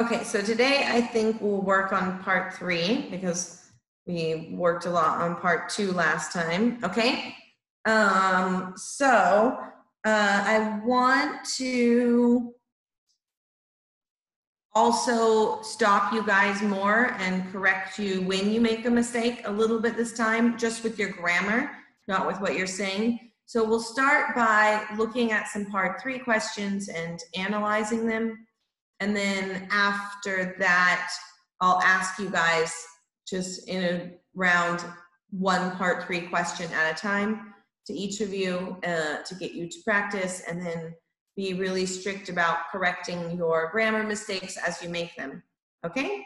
Okay, so today I think we'll work on part 3 because we worked a lot on part 2 last time, okay? I want to also stop you guys more and correct you when you make a mistake a little bit this time, just with your grammar, not with what you're saying. So we'll start by looking at some part 3 questions and analyzing them. And then after that, I'll ask you guys just in a round one part 3 question at a time to each of you to get you to practice, and then be really strict about correcting your grammar mistakes as you make them. Okay?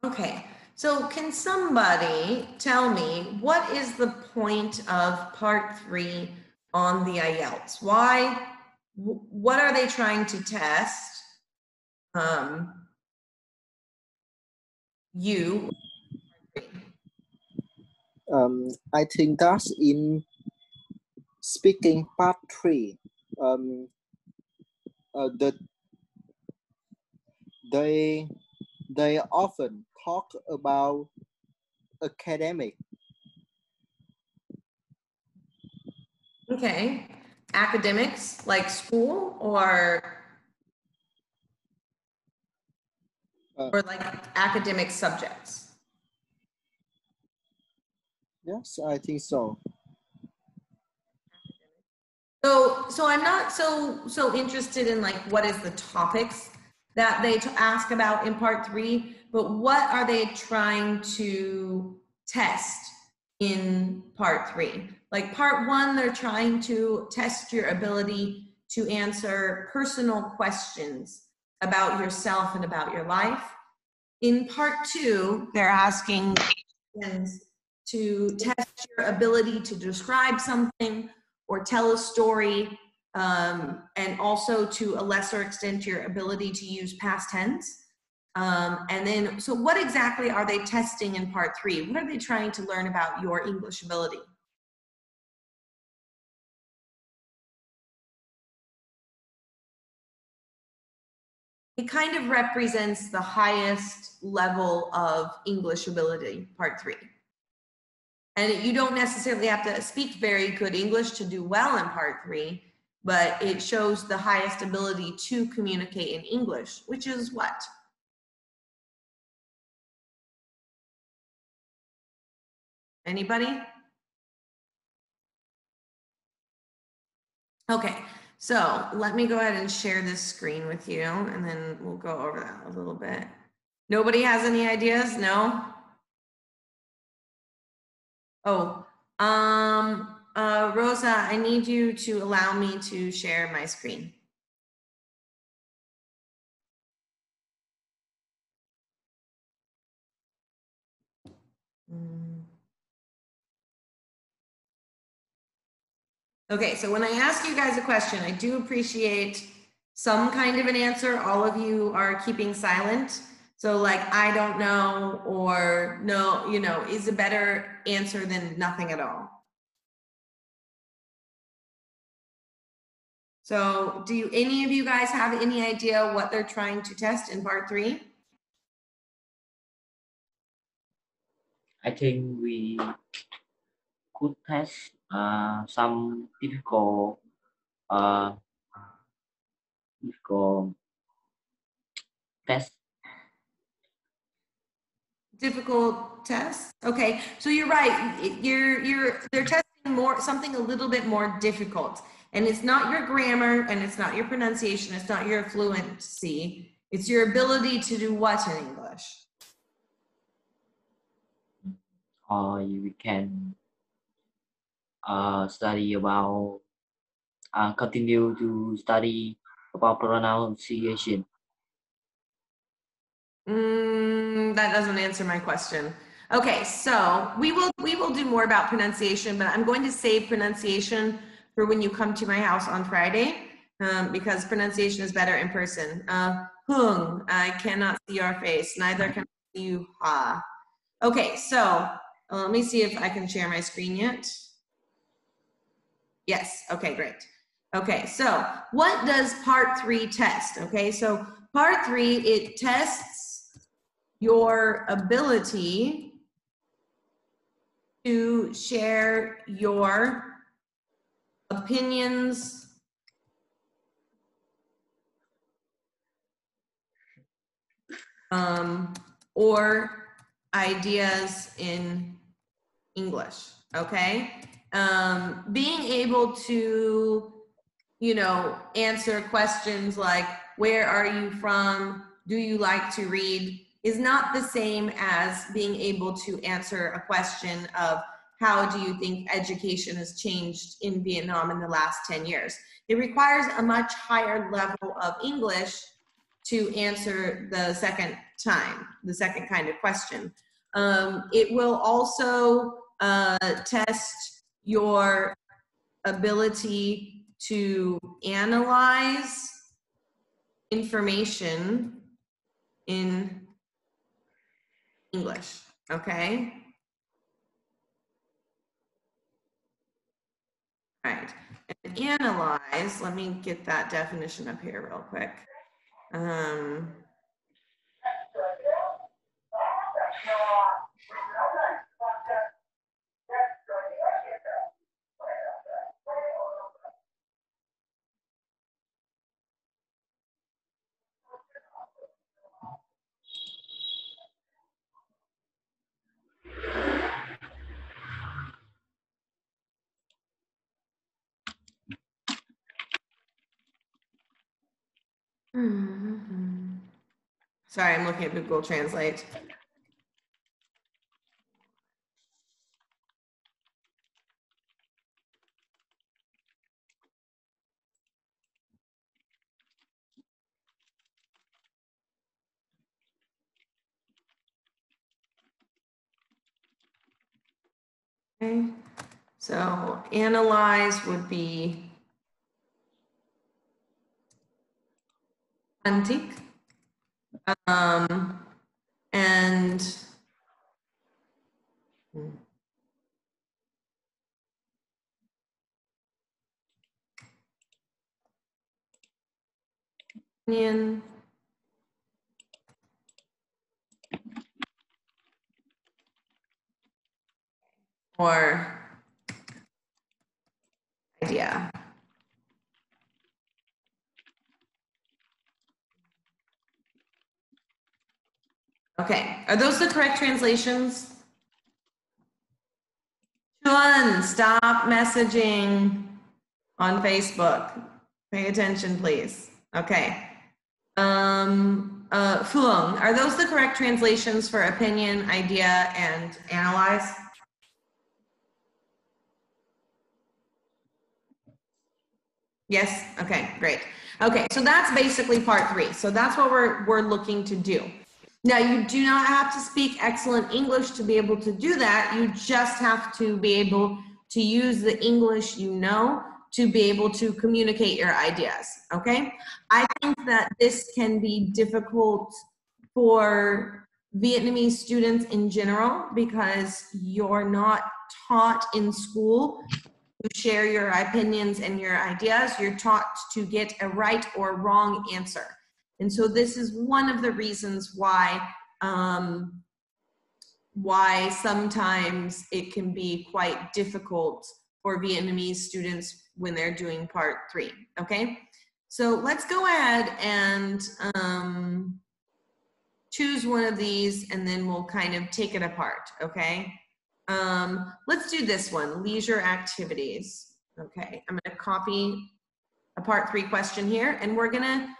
Okay, so can somebody tell me what is the point of part 3 on the IELTS? Why, what are they trying to test? I think that's in speaking part 3. They often talk about academic. Okay, academics like school or like academic subjects? Yes, I think so. So I'm not so interested in like what is the topics that they ask about in part 3, but what are they trying to test in part 3? Like part 1, they're trying to test your ability to answer personal questions about yourself and about your life. In part 2, they're asking questions to test your ability to describe something or tell a story, and also to a lesser extent your ability to use past tense. And then, so what exactly are they testing in part 3? What are they trying to learn about your English ability? It kind of represents the highest level of English ability, part 3. And you don't necessarily have to speak very good English to do well in part 3, but it shows the highest ability to communicate in English, which is what? Anybody? Okay, so let me go ahead and share this screen with you, and then we'll go over that a little bit. Nobody has any ideas? No? Oh, Rosa, I need you to allow me to share my screen. Okay, so when I ask you guys a question, I do appreciate some kind of an answer. All of you are keeping silent. So like, I don't know, or no, you know, is a better answer than nothing at all. So do any of you guys have any idea what they're trying to test in part 3? I think we could test some difficult test. Difficult tests? Okay, so you're right. They're testing more, something a little bit more difficult. And it's not your grammar, and it's not your pronunciation, it's not your fluency. It's your ability to do what in English? Or we can study about, continue to study about pronunciation. That doesn't answer my question. Okay, so we will do more about pronunciation, but I'm going to save pronunciation for when you come to my house on Friday, because pronunciation is better in person. Hung, I cannot see your face. Neither can I see you. Ha. Okay, so let me see if I can share my screen yet. Yes, okay, great. Okay, so what does part 3 test? Okay, so part 3, it tests your ability to share your opinions or ideas in English, okay? Being able to, you know, answer questions like, where are you from? Do you like to read? Is not the same as being able to answer a question of, how do you think education has changed in Vietnam in the last 10 years? It requires a much higher level of English to answer the second time, the second kind of question. It will also test your ability to analyze information in English, okay? All right, and analyze, let me get that definition up here real quick. Sorry, I'm looking at Google Translate. Okay, so analyze would be antique. And opinion or idea. Okay, are those the correct translations? Chuan, stop messaging on Facebook. Pay attention, please. Okay. Phuong, are those the correct translations for opinion, idea, and analyze? Yes, okay, great. Okay, so that's basically part 3. So that's what we're looking to do. Now, you do not have to speak excellent English to be able to do that. You just have to be able to use the English you know to be able to communicate your ideas, okay? I think that this can be difficult for Vietnamese students in general because you're not taught in school to share your opinions and your ideas. You're taught to get a right or wrong answer. And so this is one of the reasons why sometimes it can be quite difficult for Vietnamese students when they're doing part 3, okay? So let's go ahead and choose one of these and then we'll kind of take it apart, okay? Let's do this one, leisure activities. Okay, I'm gonna copy a part 3 question here and we're gonna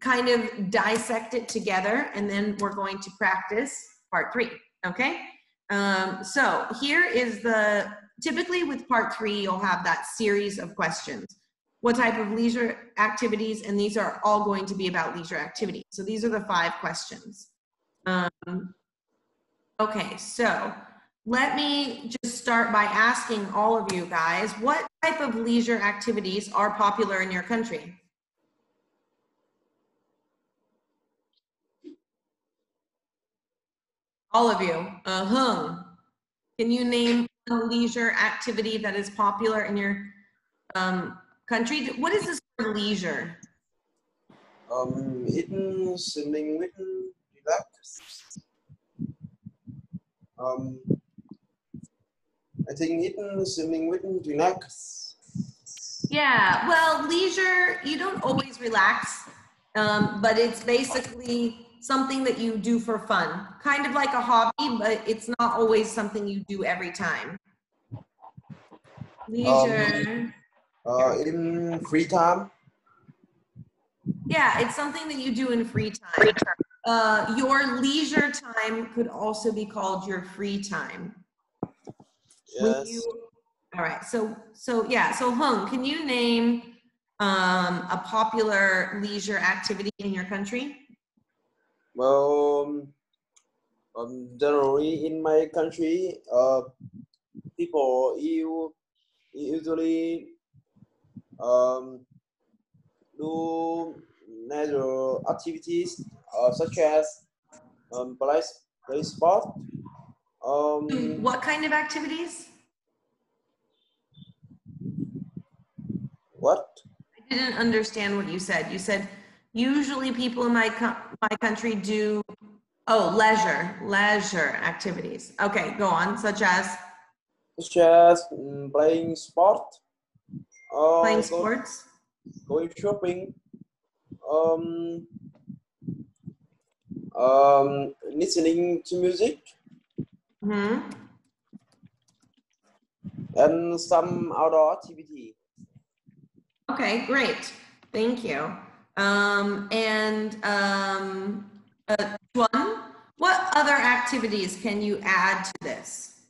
kind of dissect it together and then we're going to practice part 3, okay? So here is typically with part 3, you'll have that series of questions. What type of leisure activities? And these are all going to be about leisure activities. So these are the 5 questions. Okay, so let me just start by asking all of you guys, what type of leisure activities are popular in your country? All of you. Can you name a leisure activity that is popular in your country? What is this for leisure? Eating, swimming, relax. I think eating, swimming, relax. Yeah, well, leisure, you don't always relax, but it's basically something that you do for fun. Kind of like a hobby, but it's not always something you do every time. Leisure. In free time. Yeah, it's something that you do in free time. Your leisure time could also be called your free time. Yes. All right, so yeah, so Hung, can you name a popular leisure activity in your country? Well, generally in my country, people usually do natural activities such as play sport. What kind of activities? What? I didn't understand what you said. You said usually people in my country do leisure activities. Okay, go on. Such as Playing sport. playing sports. Going shopping. Listening to music. Mm-hmm. And some outdoor activity. Okay, great. Thank you. One, what other activities can you add to this?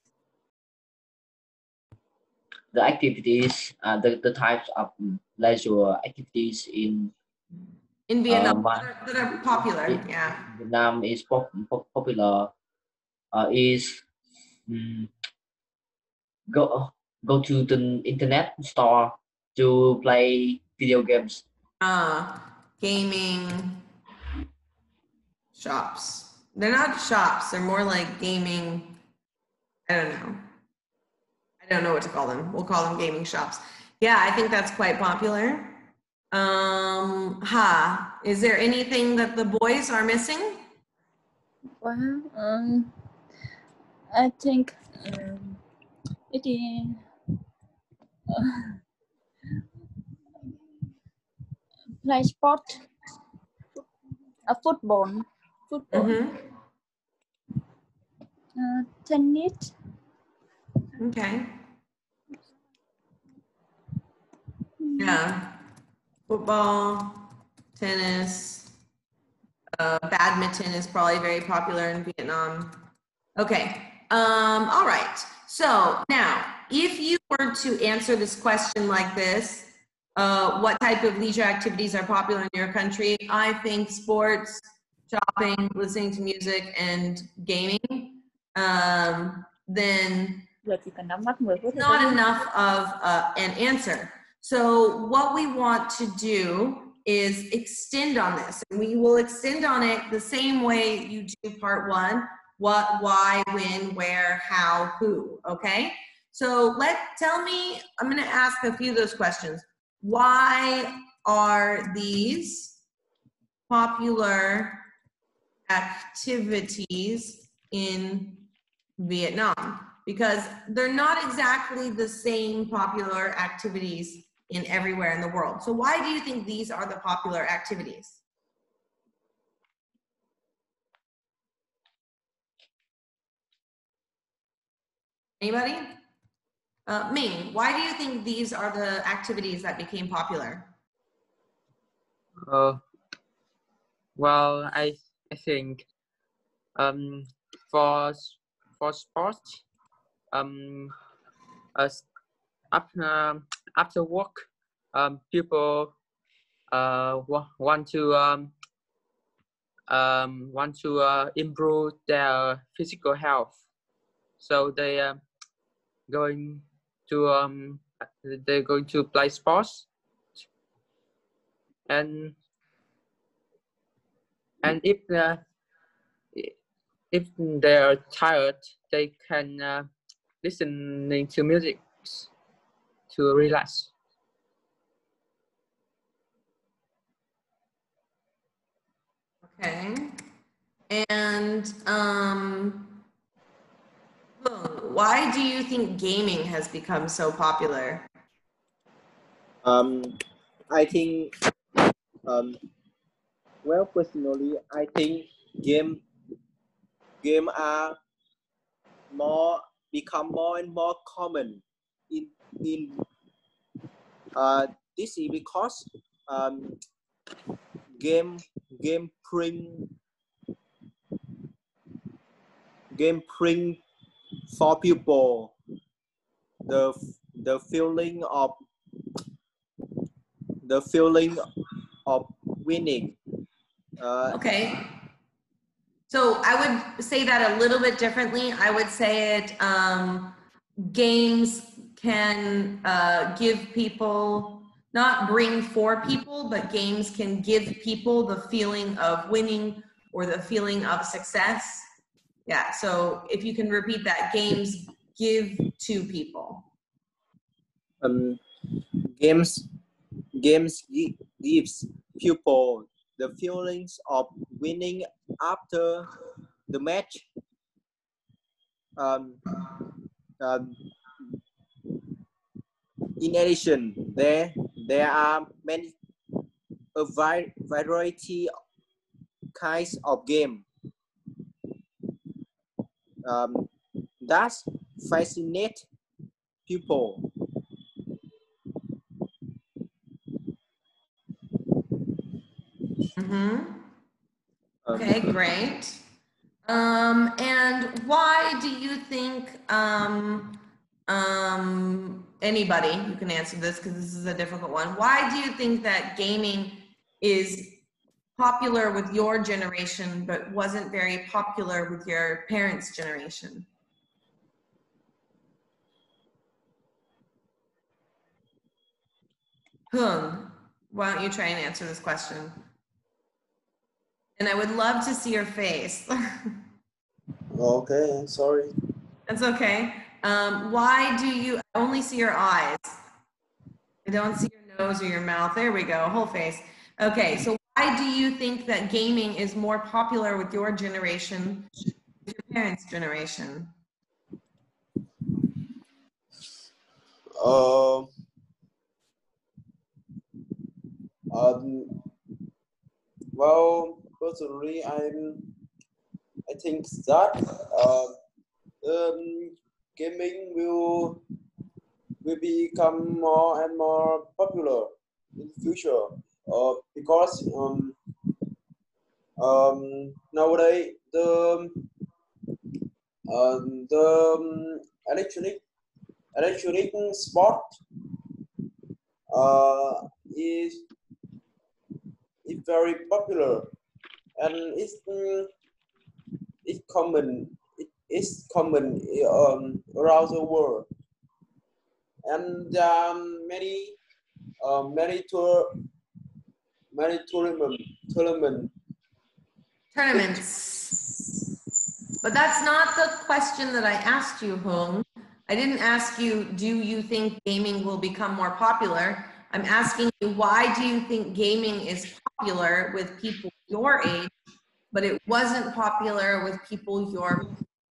The activities, the types of leisure activities in Vietnam that are popular. Yeah. Vietnam is popular. Is go to the internet store to play video games. Gaming shops. They're not shops. They're more like gaming. I don't know what to call them. We'll call them gaming shops. Yeah, I think that's quite popular. Is there anything that the boys are missing? Well, I think it is play sport, football, tennis. Okay. Yeah. Football, tennis, badminton is probably very popular in Vietnam. Okay. All right. So now, if you were to answer this question like this, what type of leisure activities are popular in your country? I think sports, shopping, listening to music, and gaming. Then it's not enough of an answer. So what we want to do is extend on this. And we will extend on it the same way you do part one. What, why, when, where, how, who, okay? So tell me, I'm gonna ask a few of those questions. Why are these popular activities in Vietnam? Because they're not exactly the same popular activities in everywhere in the world. So why do you think these are the popular activities? Anybody? Ming, why do you think these are the activities that became popular? Well, I think for sports, after work, people want to improve their physical health. so going to they're going to play sports, and if they are tired, they can listening to music to relax. Okay. And why do you think gaming has become so popular? I think well, personally, I think game are become more and more common in this is because game game bring for people the feeling of winning. Okay. So I would say that a little bit differently. I would say it, games can give people, not bring for people, but games can give people the feeling of winning or the feeling of success. Yeah, so if you can repeat that, games give to people. Games gives people the feelings of winning after the match. In addition, there are a variety kinds of game that fascinate people. Okay, great. And why do you think, anybody, you can answer this because this is a difficult one. Why do you think that gaming is popular with your generation, but wasn't very popular with your parents' generation? Hung, why don't you try and answer this question? And I would love to see your face. Okay, sorry. That's okay. Why do you I only see your eyes? I don't see your nose or your mouth. There we go, whole face. Okay, so why do you think that gaming is more popular with your generation, with your parents' generation? Um, well, personally, I think that gaming will become more and more popular in the future. Because nowadays the electronic sport is very popular, and it's common. It is common around the world, and many tournament. Tournaments. But that's not the question that I asked you, Hung. I didn't ask you, do you think gaming will become more popular? I'm asking you, why do you think gaming is popular with people your age, but it wasn't popular with people your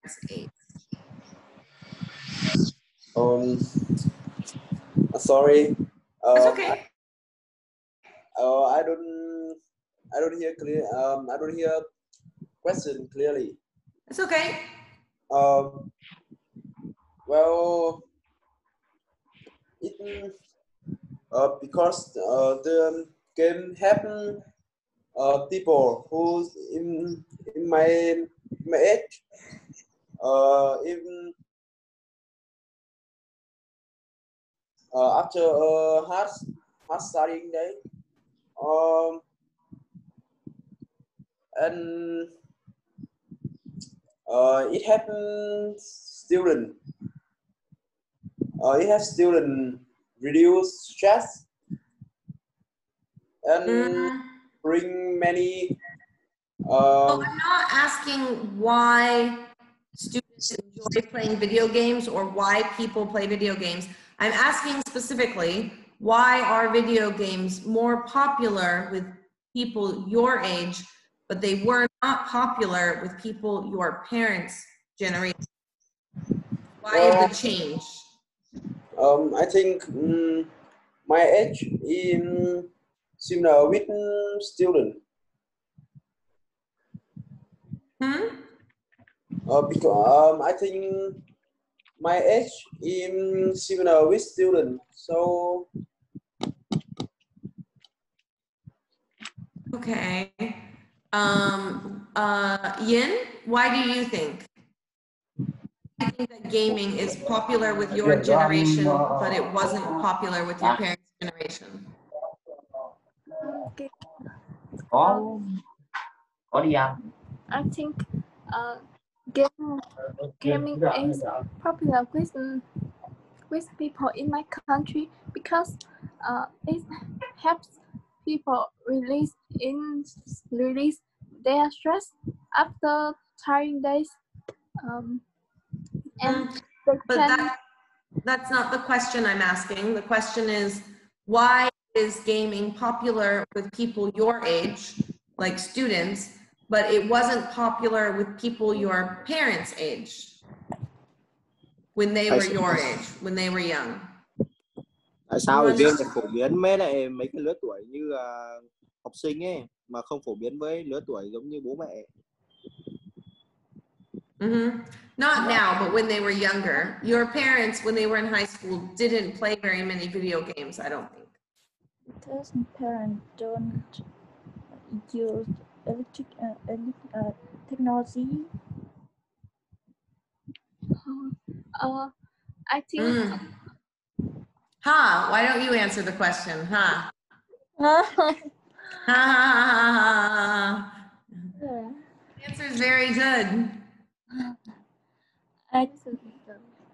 parents' age? Sorry. That's okay. I don't hear clear. I don't hear question clearly. That's okay. Well, it because the game happen people who in my age even after hard studying day and It happens student. It has student reduce stress and Mm. bring many. So I'm not asking why students enjoy playing video games or why people play video games. I'm asking specifically, why are video games more popular with people your age, but they were not popular with people your parents' generation? Why is the change? I think my age in similar with student. Because I think my age in similar with student. So Okay. Yin, why do you think? I think that gaming is popular with your generation, but it wasn't popular with your parents' generation. Okay. Có đi ăn. I think gaming is popular with people in my country because it helps people release their stress after tiring days. And they But can that's not the question I'm asking. The question is, why is gaming popular with people your age, like students, but it wasn't popular with people your parents' age when they were your age, when they were young? Tại sao game lại phổ biến mấy cái lứa tuổi như học sinh ấy mà không phổ biến với lứa tuổi giống như bố mẹ? Not now, but when they were younger. Your parents, when they were in high school, didn't play very many video games, I don't think. because parents don't use technology. I think. Why don't you answer the question? The answer is very good.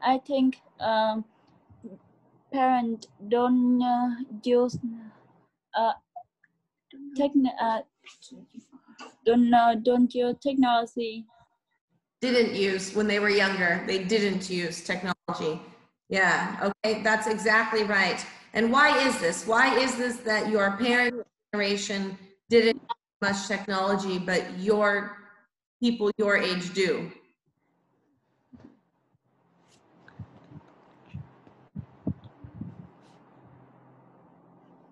I think parents don't use don't use technology. Didn't use when they were younger. They didn't use technology. Yeah, okay, that's exactly right. And why is this? Why is this that your parent generation didn't use much technology, but your people your age do?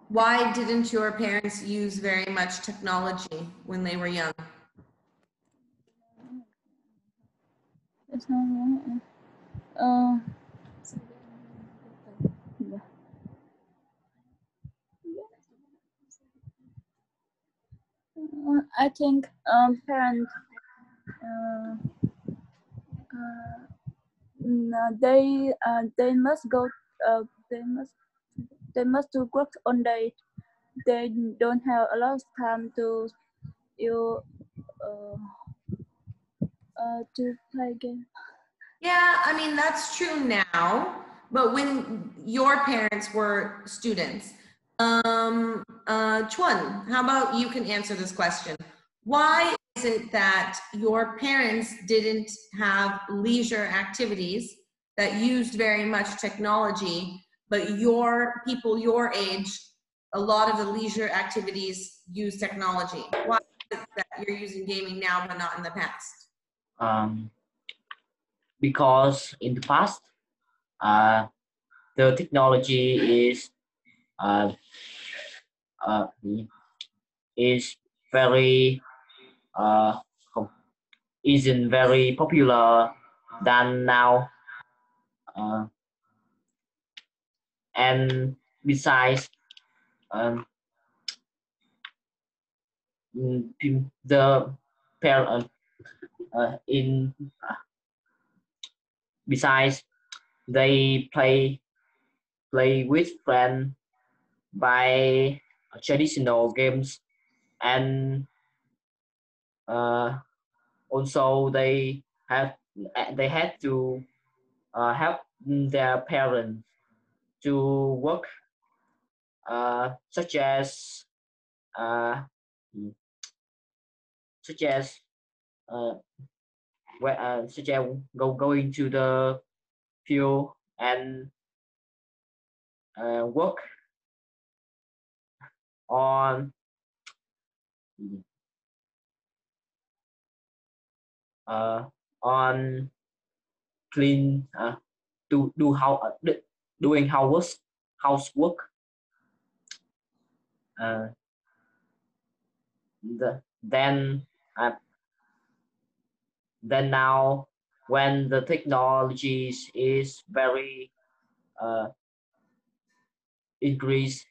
Why didn't your parents use very much technology when they were young? I think parents they must go they must do work on day. They don't have a lot of time to play game. Yeah, I mean, that's true now, but when your parents were students, Chuan, how about you can answer this question? Why is it that your parents didn't have leisure activities that used very much technology, but your people your age, a lot of the leisure activities use technology? Why is it that you're using gaming now but not in the past? Because in the past, the technology is very isn't very popular than now, and besides, the parent in besides they play with friends by traditional games, and also they they had to help their parents to work, such as uh, such as uh, such as going to the field and work on uh, on clean do how doing housework. Uh, then uh, then now when the technology is very increased.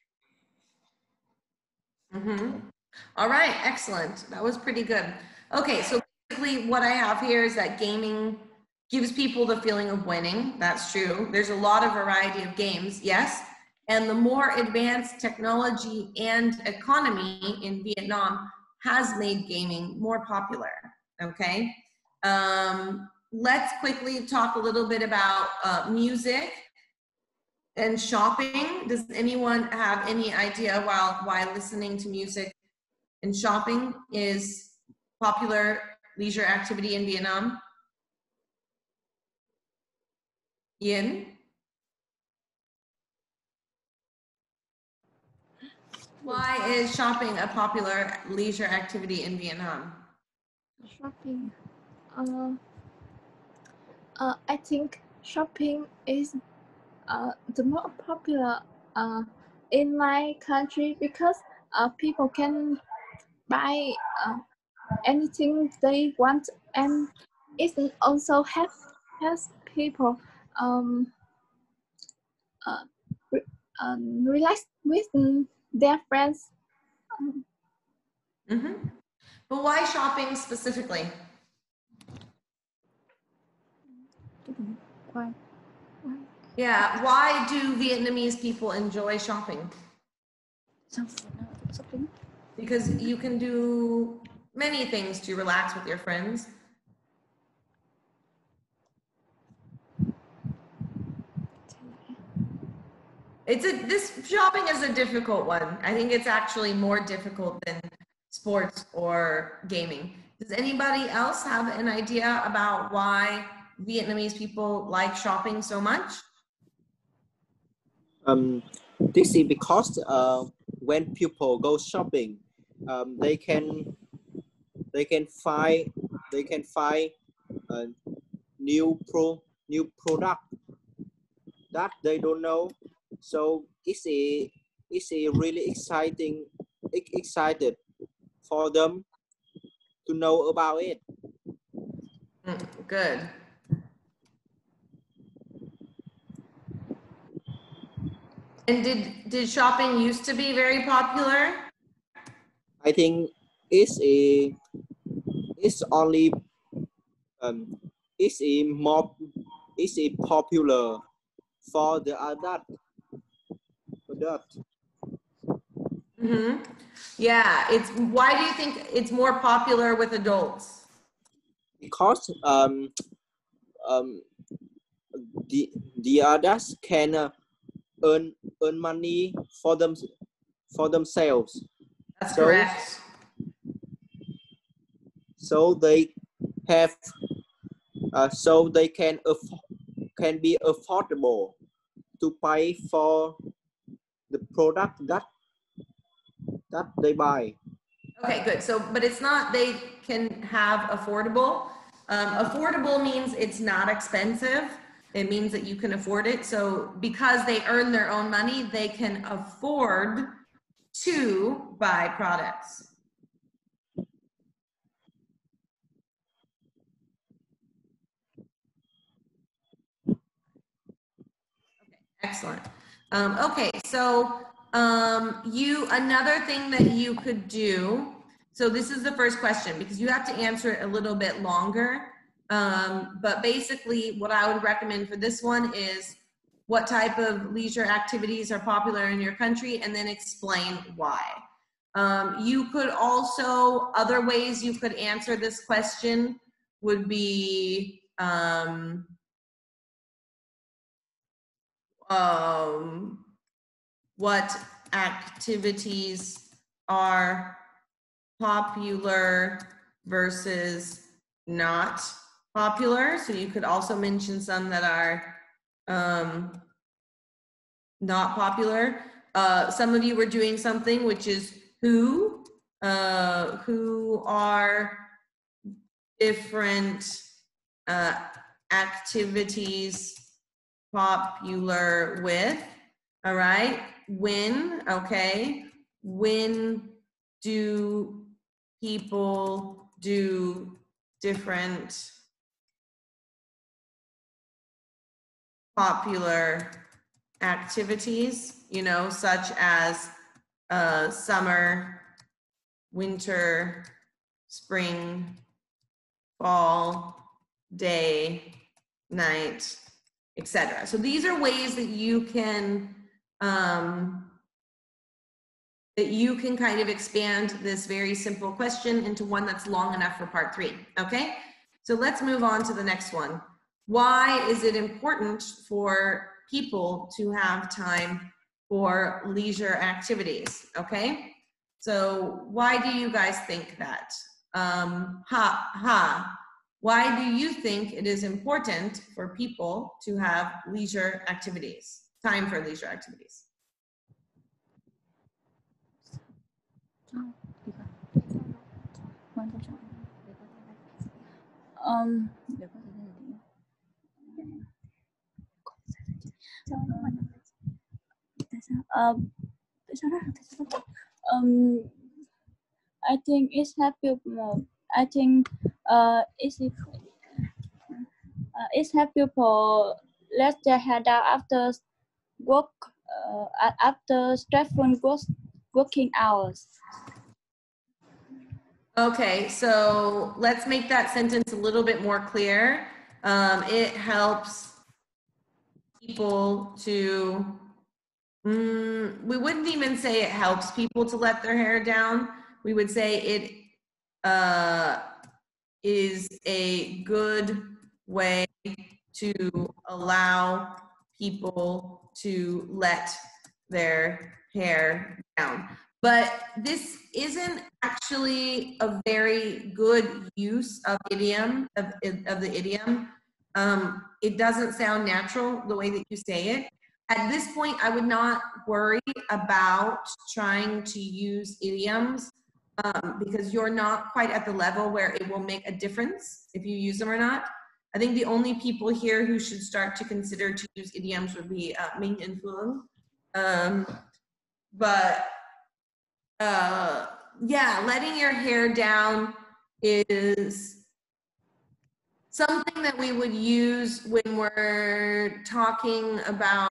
All right, excellent. That was pretty good. Okay, so basically what I have here is that gaming gives people the feeling of winning. That's true. There's a lot of variety of games, yes. And the more advanced technology and economy in Vietnam has made gaming more popular, okay? Let's quickly talk a little bit about music and shopping. Does anyone have any idea why listening to music and shopping is popular leisure activity in Vietnam? Yin? Why is shopping a popular leisure activity in Vietnam? Shopping. I think shopping is the more popular in my country because people can buy anything they want, and it also helps people relax with their friends. But why shopping specifically? Why? Yeah, why do Vietnamese people enjoy shopping? Shopping. Because you can do many things to relax with your friends. This shopping is a difficult one. I think it's actually more difficult than sports or gaming. Does anybody else have an idea about why Vietnamese people like shopping so much? This is because when people go shopping, they can find new product that they don't know. So it's a really excited for them to know about it. Good. And did shopping used to be very popular? I think it's only it's a popular for the adult. Yeah, why do you think it's more popular with adults? Because the adults can earn money for themselves. That's correct. So they have so they can be affordable to pay for the product that they buy. Okay, good. So, but it's not they can have affordable. Affordable means it's not expensive. It means that you can afford it. So because they earn their own money, they can afford to buy products. Okay, excellent. Okay, so another thing that you could do, so this is the first question because you have to answer it a little bit longer. But basically what I would recommend for this one is what type of leisure activities are popular in your country and then explain why. You could also, other ways you could answer this question would be what activities are popular versus not popular. So you could also mention some that are not popular. Some of you were doing something which is who are different activities popular with. All right, when, okay, when do people do different popular activities, you know, such as summer, winter, spring, fall, day, night, etc. So these are ways that you can kind of expand this very simple question into one that's long enough for part 3, okay? So let's move on to the next one. Why is it important for people to have time for leisure activities, okay? So why do you guys think that? Why do you think it is important for people to have leisure activities, time for leisure activities? I think it's help people. I think it's help people let their hair down after work, after stressful working hours. Okay, so let's make that sentence a little bit more clear. It helps people to, we wouldn't even say it helps people to let their hair down. We would say it is a good way to allow people to let their hair down. But this isn't actually a very good use of idiom, of the idiom. It doesn't sound natural the way that you say it. At this point, I would not worry about trying to use idioms because you're not quite at the level where it will make a difference if you use them or not. I think the only people here who should start to consider to use idioms would be Ming and Fung. Yeah, letting your hair down is something that we would use when we're talking about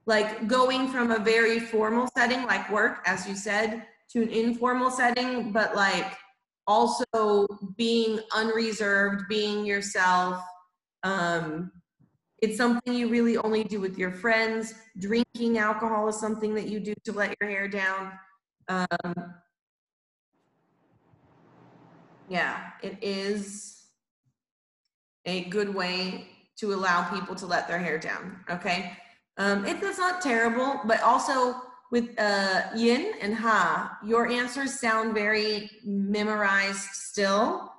like going from a very formal setting like work, as you said, to an informal setting, but like also being unreserved, being yourself. It's something you really only do with your friends. Drinking alcohol is something that you do to let your hair down. Yeah, it is a good way to allow people to let their hair down, okay? It's not terrible, but also with yin and ha, your answers sound very memorized still.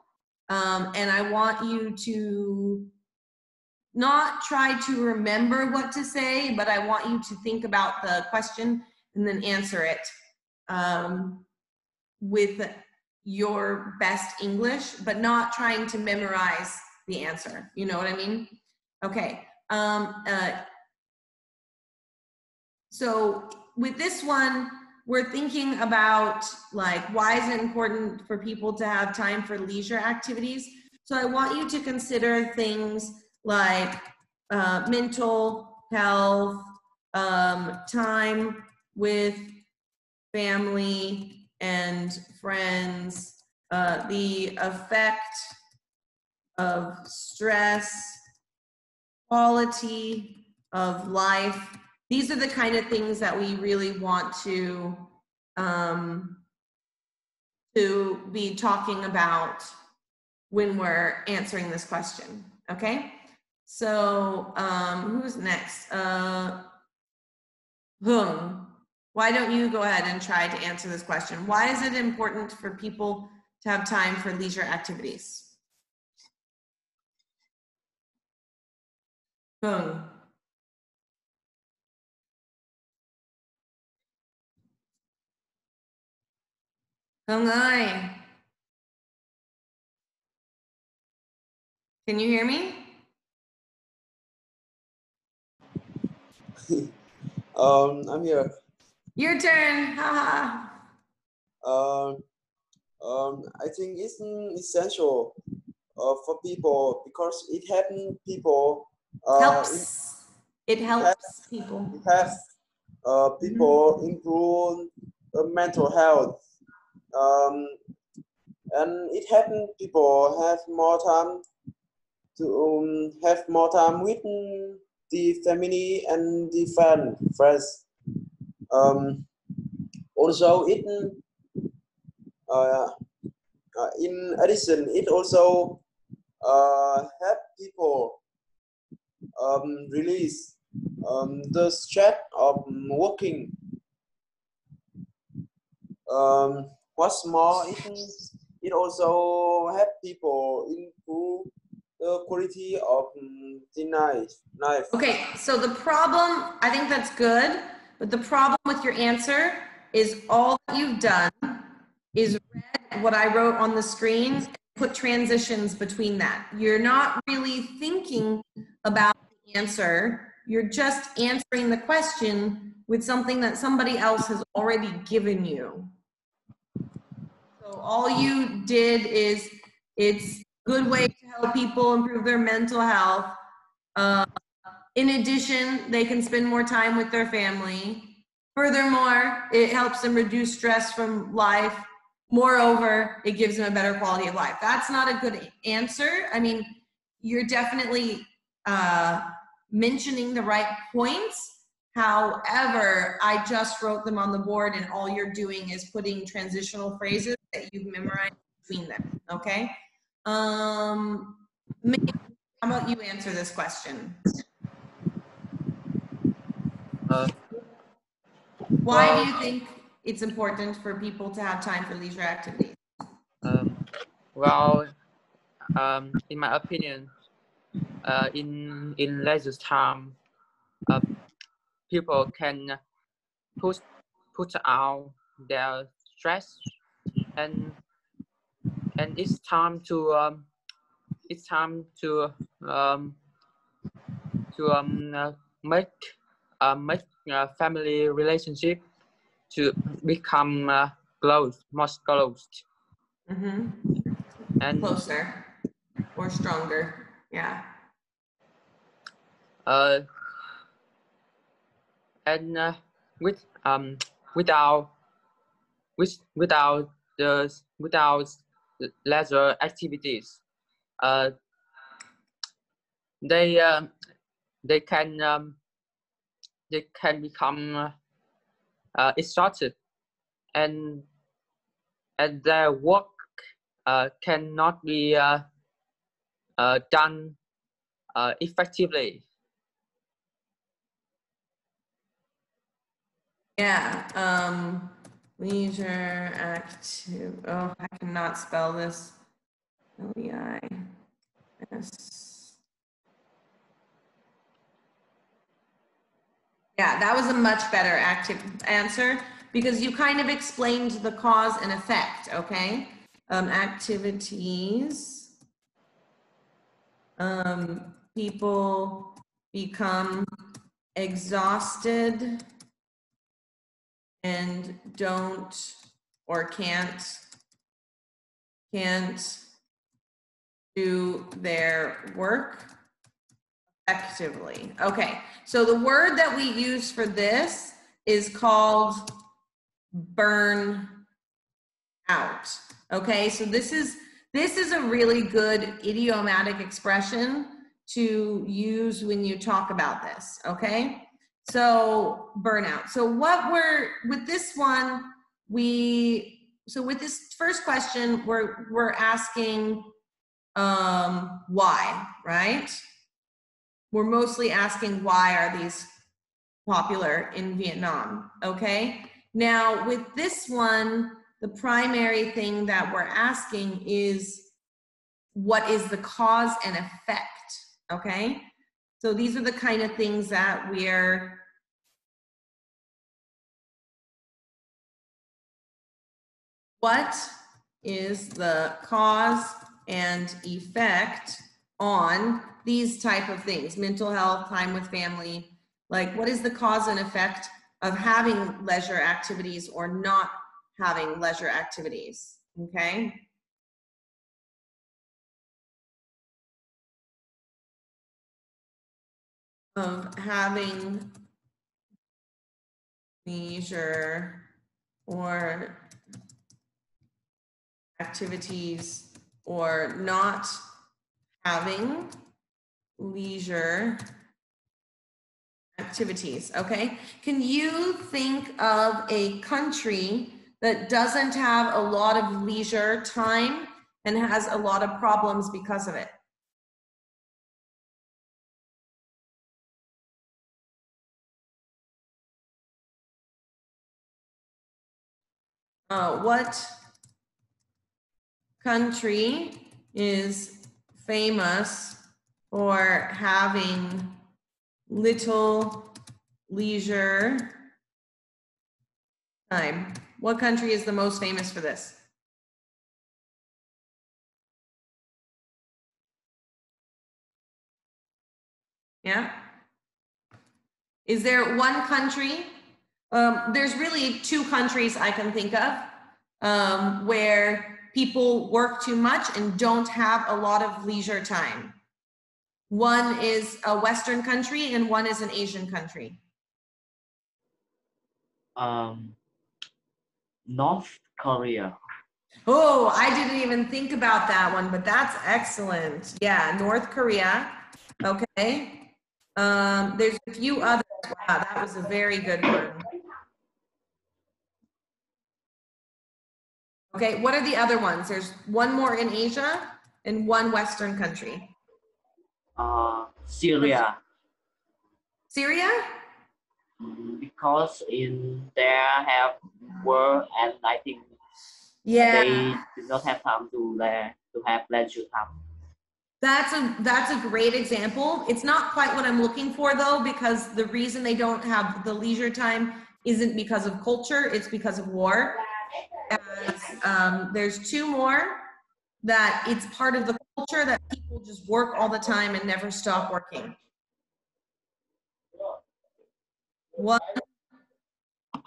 And I want you to not try to remember what to say, but I want you to think about the question and then answer it with your best English, but not trying to memorize the answer. You know what I mean? Okay. So with this one, we're thinking about like, why is it important for people to have time for leisure activities? So I want you to consider things like mental health, time with family and friends, the effect of stress, quality of life. These are the kind of things that we really want to be talking about when we're answering this question, okay? So who's next? Hung, why don't you go ahead and try to answer this question? Why is it important for people to have time for leisure activities? Hung. Hung ơi. Can you hear me? I'm here. Your turn. Haha. I think it's essential for people because it helps people. Helps. It helps people. It helps people improve mental health. And it helps people have more time to have more time with the family and the friends. Also, in addition, it also help people release the stress of working. What's more, it also help people improve the quality of the life. Okay, so the problem, I think that's good, but the problem with your answer is all that you've done is read what I wrote on the screen and put transitions between that. You're not really thinking about the answer. You're just answering the question with something that somebody else has already given you. So all you did is, it's a good way to help people improve their mental health. In addition, they can spend more time with their family. Furthermore, it helps them reduce stress from life. Moreover, it gives them a better quality of life. That's not a good answer. I mean, you're definitely mentioning the right points. However, I just wrote them on the board and all you're doing is putting transitional phrases that you've memorized between them, okay? May, how about you answer this question? Why do you think it's important for people to have time for leisure activities? Well, in my opinion, in leisure time, people can put out their stress, and it's time to make family relationship to become more close. Mm-hmm. And closer or stronger, yeah. And without leisure activities, they can become exhausted, and their work cannot be done effectively. Yeah, leisure active, oh, I cannot spell this. L-E-I-S. Yeah, that was a much better active answer because you kind of explained the cause and effect, okay? Activities, people become exhausted and don't or can't do their work effectively. Okay, so the word that we use for this is called burn out. Okay, so this is a really good idiomatic expression to use when you talk about this, okay? So burnout. So what with this one, so with this first question, we're asking why, right? We're mostly asking why are these popular in Vietnam, okay? Now with this one, the primary thing that we're asking is what is the cause and effect, okay? So these are the kind of things that we're what is the cause and effect on these type of things, mental health, time with family, like what is the cause and effect of having leisure activities or not having leisure activities, okay? Of having leisure or activities or not having leisure activities, okay? Can you think of a country that doesn't have a lot of leisure time and has a lot of problems because of it? What country is famous for having little leisure time? What country is the most famous for this? Yeah? Is there one country? There's really two countries I can think of where people work too much and don't have a lot of leisure time. One is a Western country and one is an Asian country. North Korea. Oh, I didn't even think about that one, but that's excellent. Yeah, North Korea. Okay. There's a few others. Wow, that was a very good one. Okay, what are the other ones? There's one more in Asia and one Western country. Syria. Syria? Because in there have war and I think they do not have time to have leisure time. That's a great example. It's not quite what I'm looking for though, because the reason they don't have the leisure time isn't because of culture, it's because of war. And there's two more that it's part of the culture that people just work all the time and never stop working. One,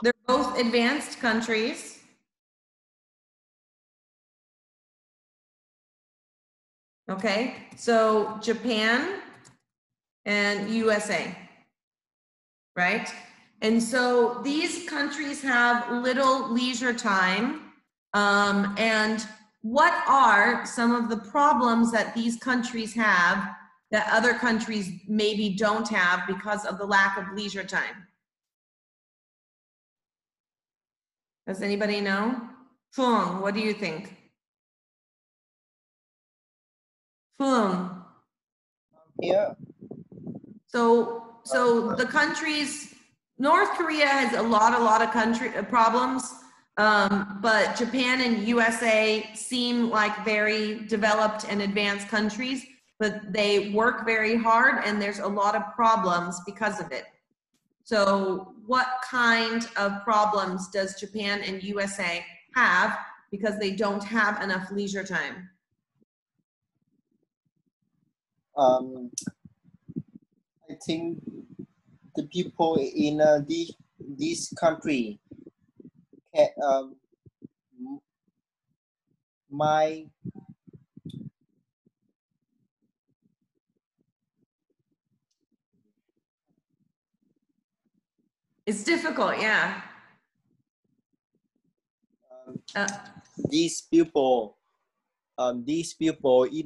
they're both advanced countries. Okay, so Japan and USA, right? And so these countries have little leisure time. And what are some of the problems that these countries have that other countries maybe don't have because of the lack of leisure time? Does anybody know? Fung, what do you think? Fung. Yeah. So the countries, North Korea has a lot of country problems, but Japan and USA seem like very developed and advanced countries, but they work very hard and there's a lot of problems because of it. So what kind of problems does Japan and USA have because they don't have enough leisure time? I think the people in this country can It's difficult, yeah. these people in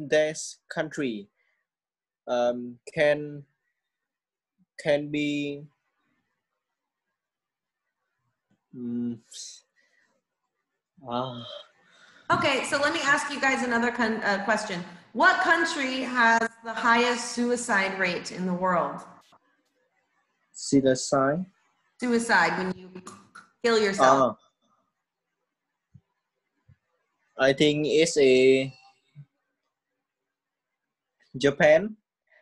this country can be Okay, so let me ask you guys another question. What country has the highest suicide rate in the world? Suicide. Suicide, when you kill yourself. I think it's a Japan.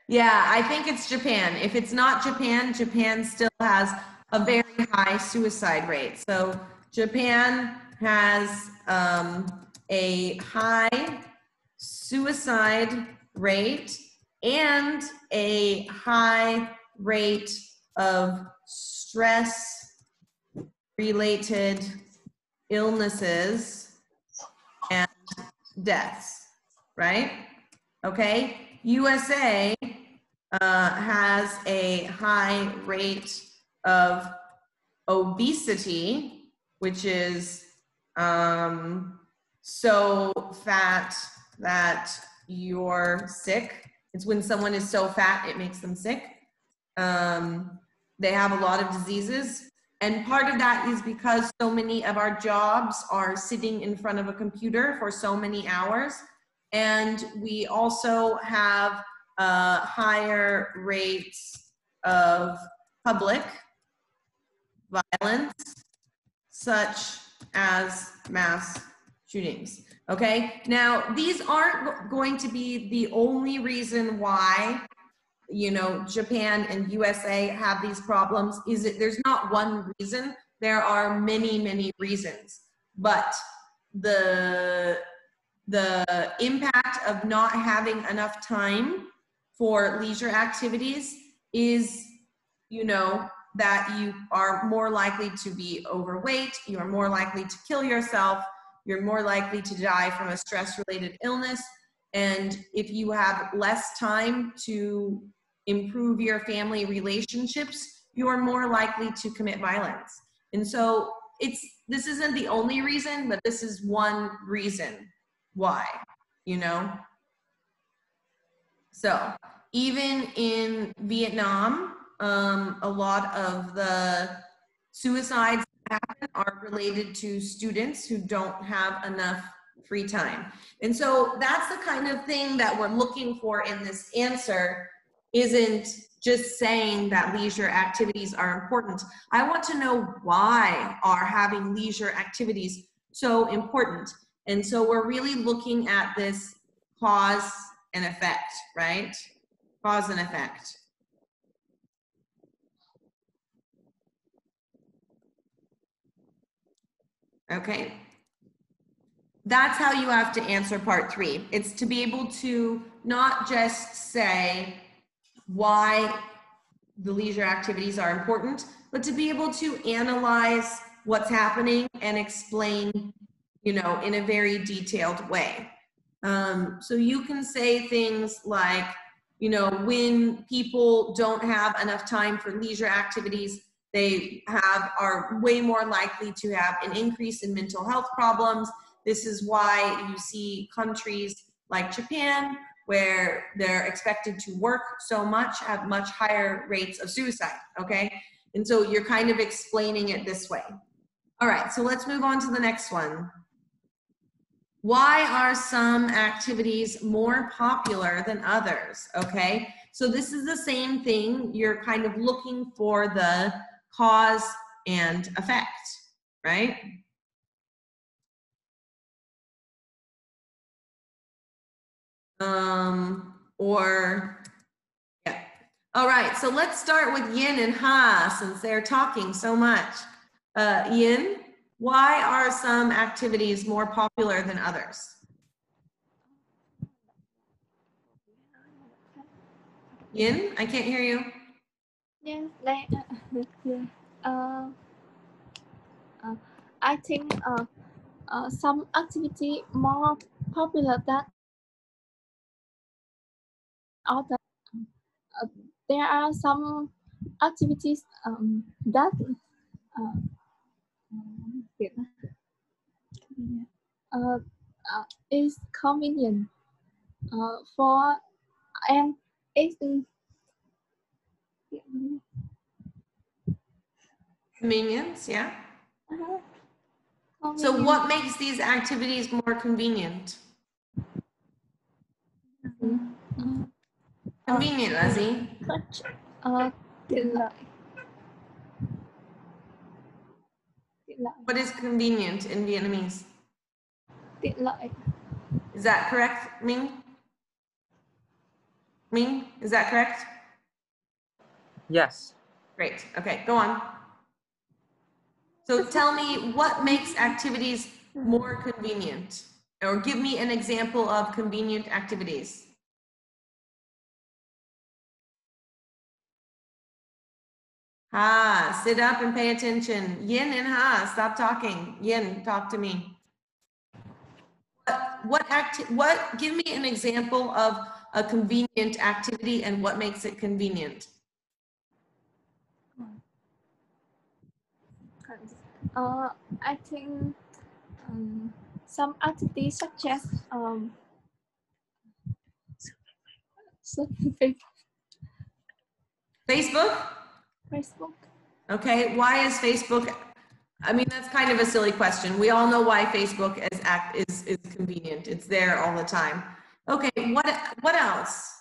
Yeah, I think it's Japan. If it's not Japan, Japan still has a very high suicide rate. So Japan has a high suicide rate and a high rate of stress-related illnesses and deaths, right? Okay, USA has a high rate of obesity, which is so fat that you're sick. It's when someone is so fat, it makes them sick. They have a lot of diseases. And part of that is because so many of our jobs are sitting in front of a computer for so many hours. And we also have higher rates of public violence, such as mass shootings. Okay, now these aren't going to be the only reason why, you know, Japan and USA have these problems. There's not one reason. There are many, many reasons. But the impact of not having enough time for leisure activities is, you know, that you are more likely to be overweight, you are more likely to kill yourself, you're more likely to die from a stress-related illness, and if you have less time to improve your family relationships, you are more likely to commit violence. And so this isn't the only reason, but this is one reason why, you know? So even in Vietnam, a lot of the suicides that happen are related to students who don't have enough free time. And so that's the kind of thing that we're looking for in this answer, isn't just saying that leisure activities are important. I want to know why are having leisure activities so important. And so we're really looking at this cause and effect, right? Cause and effect. Okay. That's how you have to answer part 3. It's to be able to not just say why the leisure activities are important, but to be able to analyze what's happening and explain, you know, in a very detailed way. So you can say things like, you know, when people don't have enough time for leisure activities, they are way more likely to have an increase in mental health problems. This is why you see countries like Japan, where they're expected to work so much, have much higher rates of suicide, okay? And so you're kind of explaining it this way. All right, so let's move on to the next one. Why are some activities more popular than others, okay? So this is the same thing. You're kind of looking for the cause and effect, right? Yeah. All right, so let's start with Yin and Ha, since they're talking so much. Yin, why are some activities more popular than others? Yin, I can't hear you. Yes, I think some activity more popular than other. There are some activities that is convenient for and it's Convenience, yeah. convenient. So what makes these activities more convenient? Convenient, Lizzie. Tiện lợi. What is convenient in Vietnamese? Tiện lợi. Is that correct, Ming? Ming, is that correct? Yes. Great. Okay, go on. So tell me what makes activities more convenient, or give me an example of convenient activities. Ha, sit up and pay attention. Yin and Ha, stop talking. Yin, talk to me. Give me an example of a convenient activity and what makes it convenient. I think some activities such as Facebook. Okay, why is Facebook? I mean, that's kind of a silly question. We all know why Facebook is convenient. It's there all the time. Okay, what else?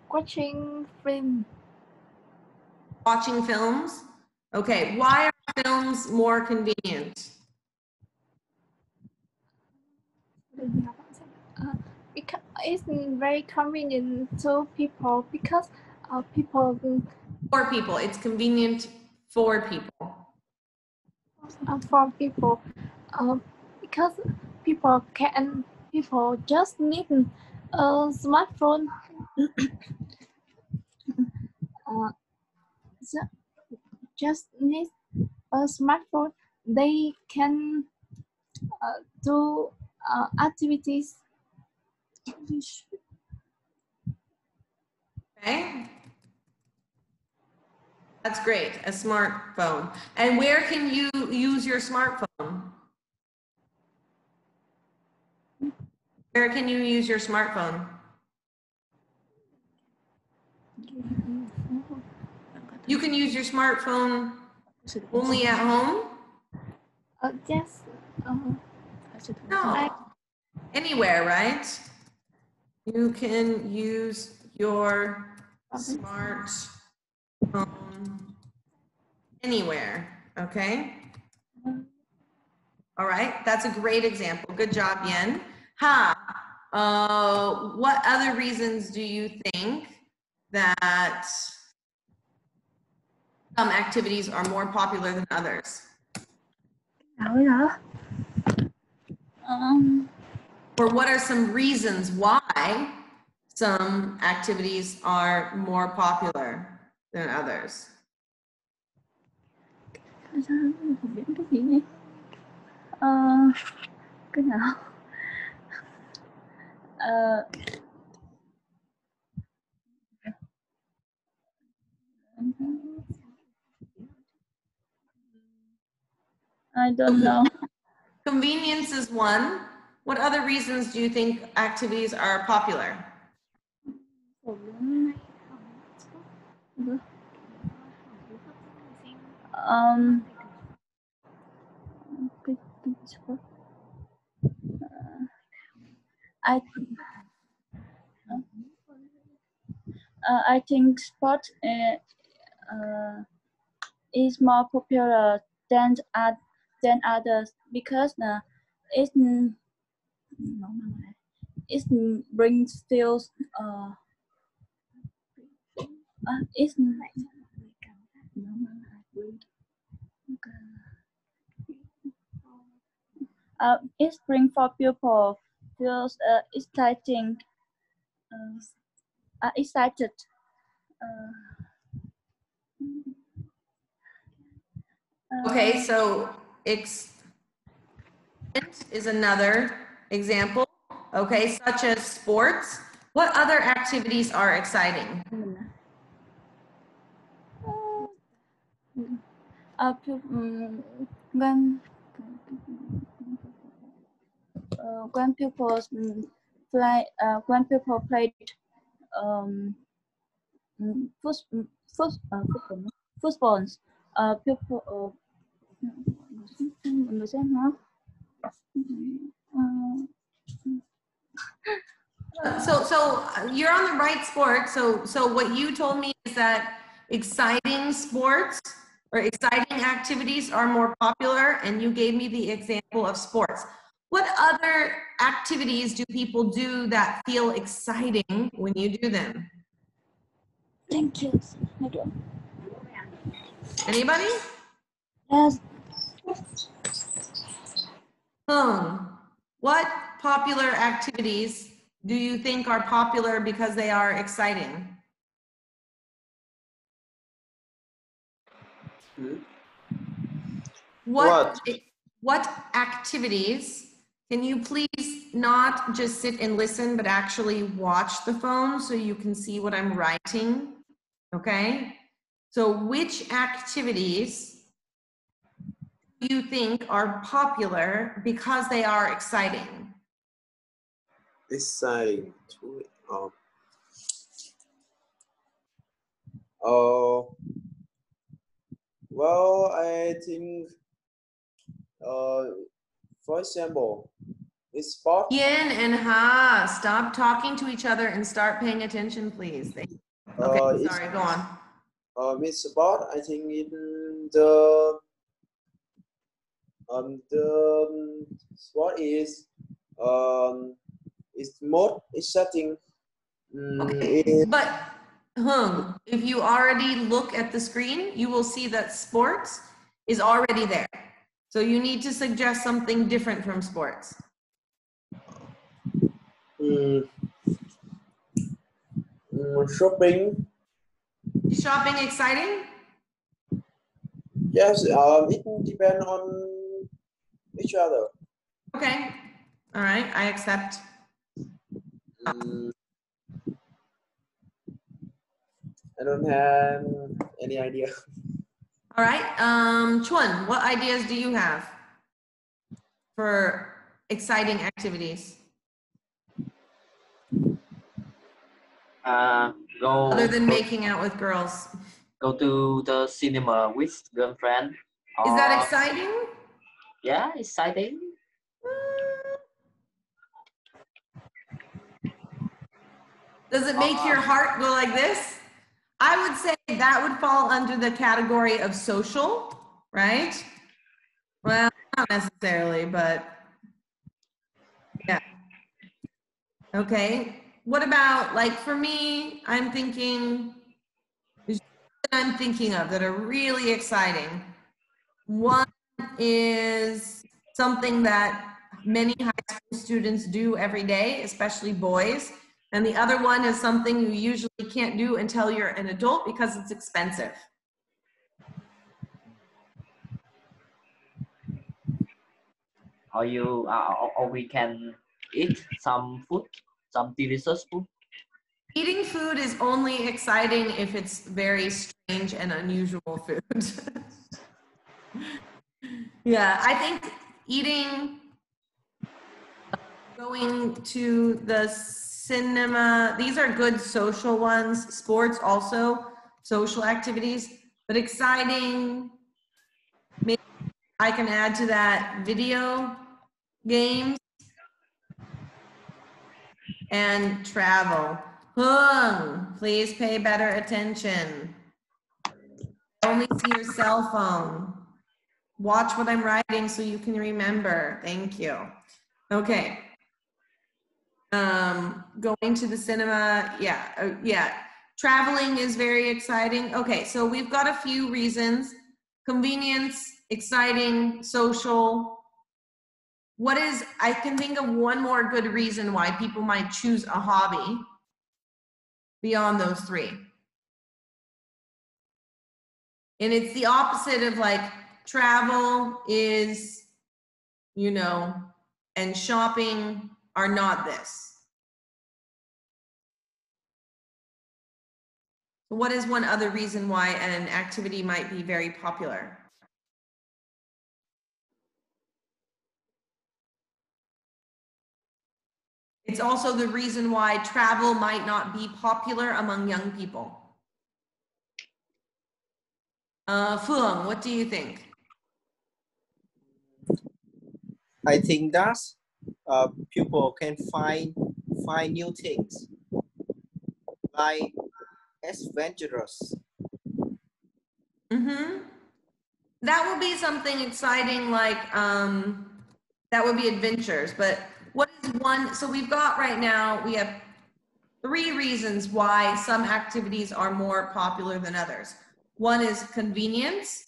Watching film. Watching films. Okay, why are films more convenient? Because it's very convenient to people because people. For people, it's convenient for people. For people, because people just need a smartphone. Just need a smartphone. They can do activities. Okay. That's great, a smartphone. And where can you use your smartphone? Where can you use your smartphone? You can use your smartphone only at home? Yes. No. Anywhere, right? You can use your smartphone anywhere, okay? All right, that's a great example. Good job, Yen. Ha, what other reasons do you think that some activities are more popular than others? Or what are some reasons why some activities are more popular than others? Cái nào? I don't know. Convenience is one. What other reasons do you think activities are popular? I think sport is more popular than others because it brings feels it brings for people feels exciting excited. Okay, so is another example. Okay, such as sports. What other activities are exciting? When people play, football, people So you're on the right sport. So what you told me is that exciting sports or exciting activities are more popular, and you gave me the example of sports. What other activities do people do that feel exciting when you do them? Thank you. Anybody? Yes. What popular activities do you think are popular because they are exciting? What activities, can you please not just sit and listen, but actually watch the phone so you can see what I'm writing? Okay. So which activities do you think are popular because they are exciting? Exciting. Well, I think, for example, it's sport. Yin and Ha, stop talking to each other and start paying attention, please. Okay, sorry, go on. With sport, I think the sport is more exciting. Okay, but if you already look at the screen, you will see that sports is already there. So you need to suggest something different from sports. Shopping. Is shopping exciting? Yes, it depends on each other. Okay, all right, I accept. I don't have any idea. All right, Chuan, what ideas do you have for exciting activities? Go other than making out with girls. Go to the cinema with girlfriend. Is that exciting? Yeah, exciting. Does it make your heart go like this? I would say that would fall under the category of social, right? Well, not necessarily, but yeah. Okay. What about, like, for me, I'm thinking of that are really exciting. One is something that many high school students do every day, especially boys. And the other one is something you usually can't do until you're an adult because it's expensive. Or we can eat some food, some delicious food. Eating food is only exciting if it's very strange and unusual food. Yeah, I think going to the cinema, these are good social ones. Sports also, social activities, but exciting, maybe I can add to that video games and travel. Please pay better attention. Only see your cell phone. Watch what I'm writing so you can remember. Thank you. Okay. Going to the cinema, yeah. Traveling is very exciting. Okay, so we've got a few reasons. Convenience, exciting, social. I can think of one more good reason why people might choose a hobby beyond those three. And it's the opposite of like travel is, and shopping are not this. What is one other reason why an activity might be very popular? It's also the reason why travel might not be popular among young people. Phương, what do you think? I think that people can find new things like adventurous. That would be something exciting, like that would be adventures. But what is one? So we've got right now, we have 3 reasons why some activities are more popular than others. One is convenience.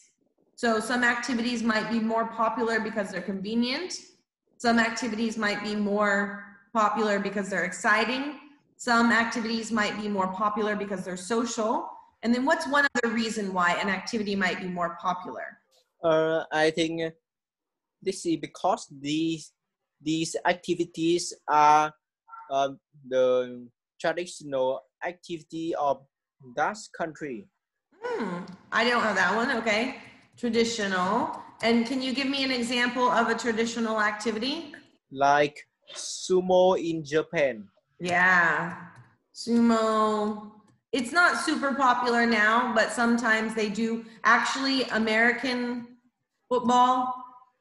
So some activities might be more popular because they're convenient. Some activities might be more popular because they're exciting. Some activities might be more popular because they're social. And then what's one other reason why an activity might be more popular? I think this is because these activities are the traditional activity of that country. I don't know that one. Okay. Traditional. And can you give me an example of a traditional activity? Like sumo in Japan. Yeah. Sumo. It's not super popular now, but sometimes they do. Actually, American football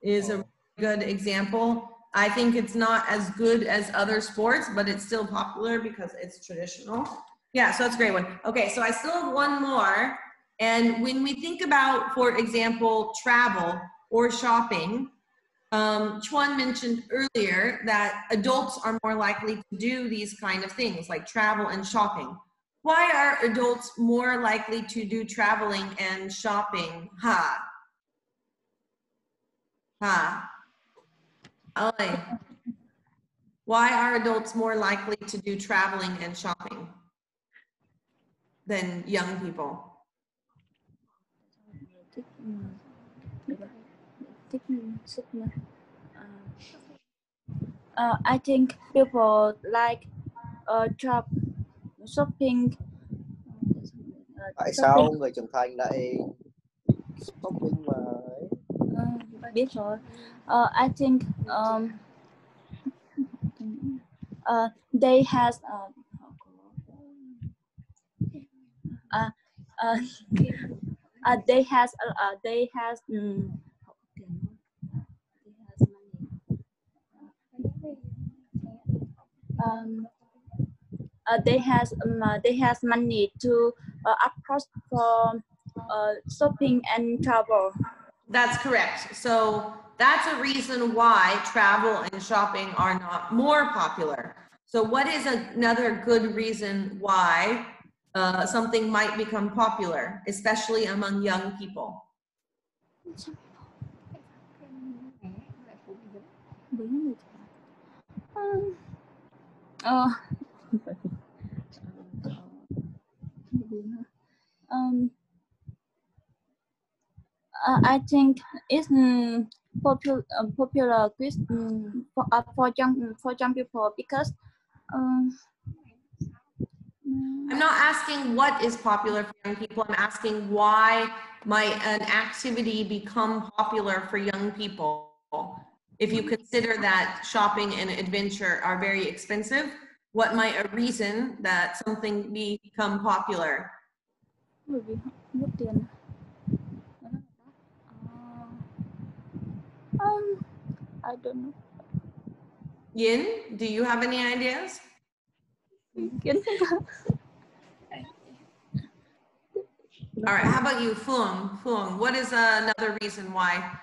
is a good example. I think it's not as good as other sports, but it's still popular because it's traditional. Yeah, so that's a great one. Okay, so I still have one more. And when we think about, for example, travel or shopping, Chuan mentioned earlier that adults are more likely to do these kind of things like travel and shopping. Why are adults more likely to do traveling and shopping? Oi. Why are adults more likely to do traveling and shopping than young people? I think people like shopping. Tại sao người trưởng thành lại shopping mà Biết rồi. I think they has they has money to approach for shopping and travel. That's correct. So that's a reason why travel and shopping are not more popular. So what is another good reason why something might become popular, especially among young people? I think it's popular for young people because I'm not asking what is popular for young people. I'm asking why might an activity become popular for young people? If you consider that shopping and adventure are very expensive, what might a reason that something become popular? I don't know. Yin, do you have any ideas? All right, how about you, Fung? Fung, what is another reason why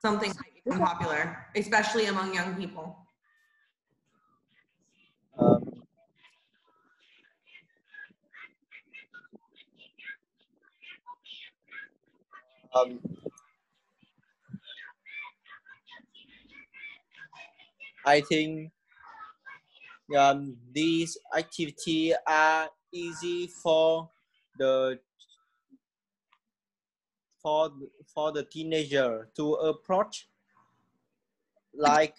something might become popular, especially among young people? I think these activities are easy for the teenager to approach, like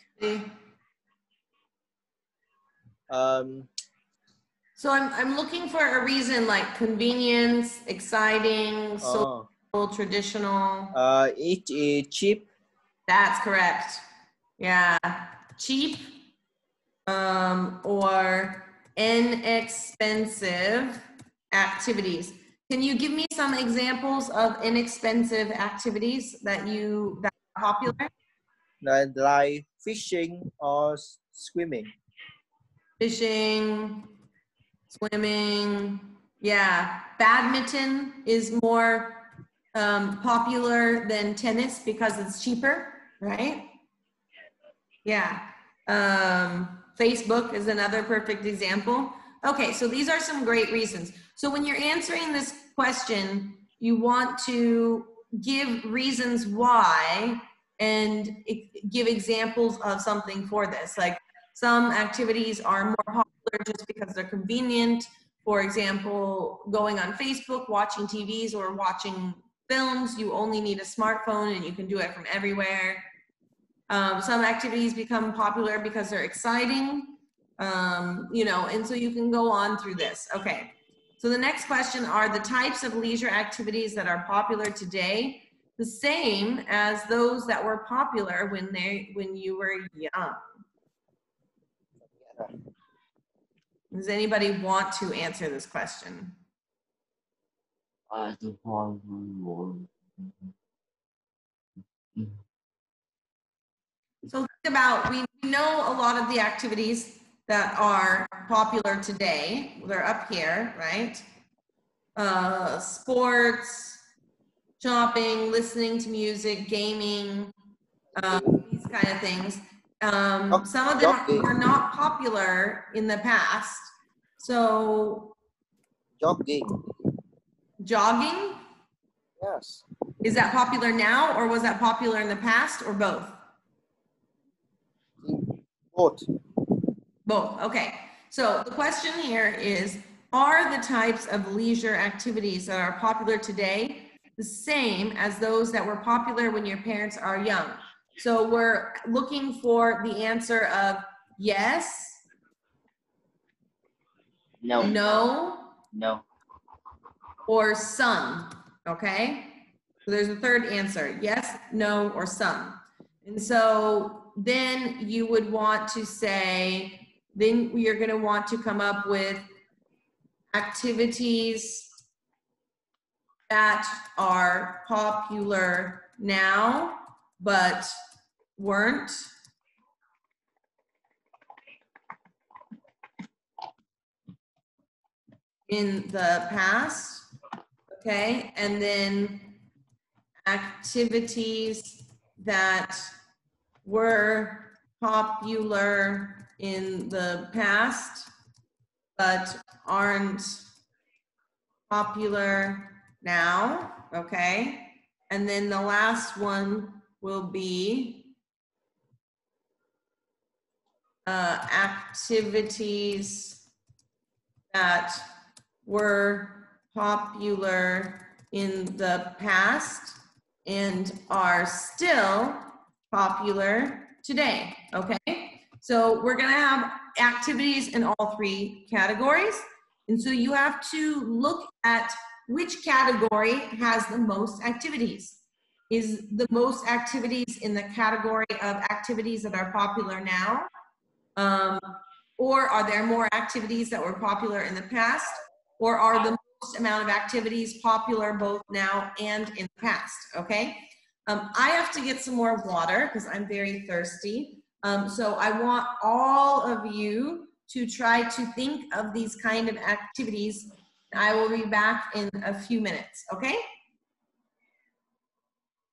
so I'm looking for a reason like convenience, exciting, social, traditional. It is cheap. That's correct. Yeah, cheap or inexpensive activities. Can you give me some examples of inexpensive activities that are popular? like fishing or swimming. Fishing, swimming. Yeah, badminton is more popular than tennis because it's cheaper, right? Yeah. Facebook is another perfect example. Okay, so these are some great reasons. So when you're answering this question, you want to give reasons why and give examples of something for this. Like some activities are more popular just because they're convenient. For example, going on Facebook, watching TVs or watching films, you only need a smartphone and you can do it from everywhere. Some activities become popular because they're exciting, you know, and so you can go on through this. Okay, so the next question are the types of leisure activities that are popular today the same as those that were popular when you were young? Does anybody want to answer this question? So think about, we know a lot of the activities that are popular today. They're up here, right? Sports, shopping, listening to music, gaming, these kind of things. Some of them were not popular in the past. So Jogging. Jogging? Yes. Is that popular now or was that popular in the past or both? Both. Both, okay. So the question here is, are the types of leisure activities that are popular today the same as those that were popular when your parents are young? So we're looking for the answer of yes, no, or some, okay? So there's a third answer, yes, no, or some. And so then you would want to say, then you're going to want to come up with activities that are popular now, but weren't in the past, okay? And then activities that were popular in the past, but aren't popular now, okay? And then the last one will be activities that were popular in the past and are still popular today, okay? So we're gonna have activities in all three categories. And so you have to look at which category has the most activities. Is the most activities in the category of activities that are popular now? Or are there more activities that were popular in the past? Or are the most amount of activities popular both now and in the past, okay? I have to get some more water because I'm very thirsty. So I want all of you to try to think of these kind of activities. I will be back in a few minutes, okay?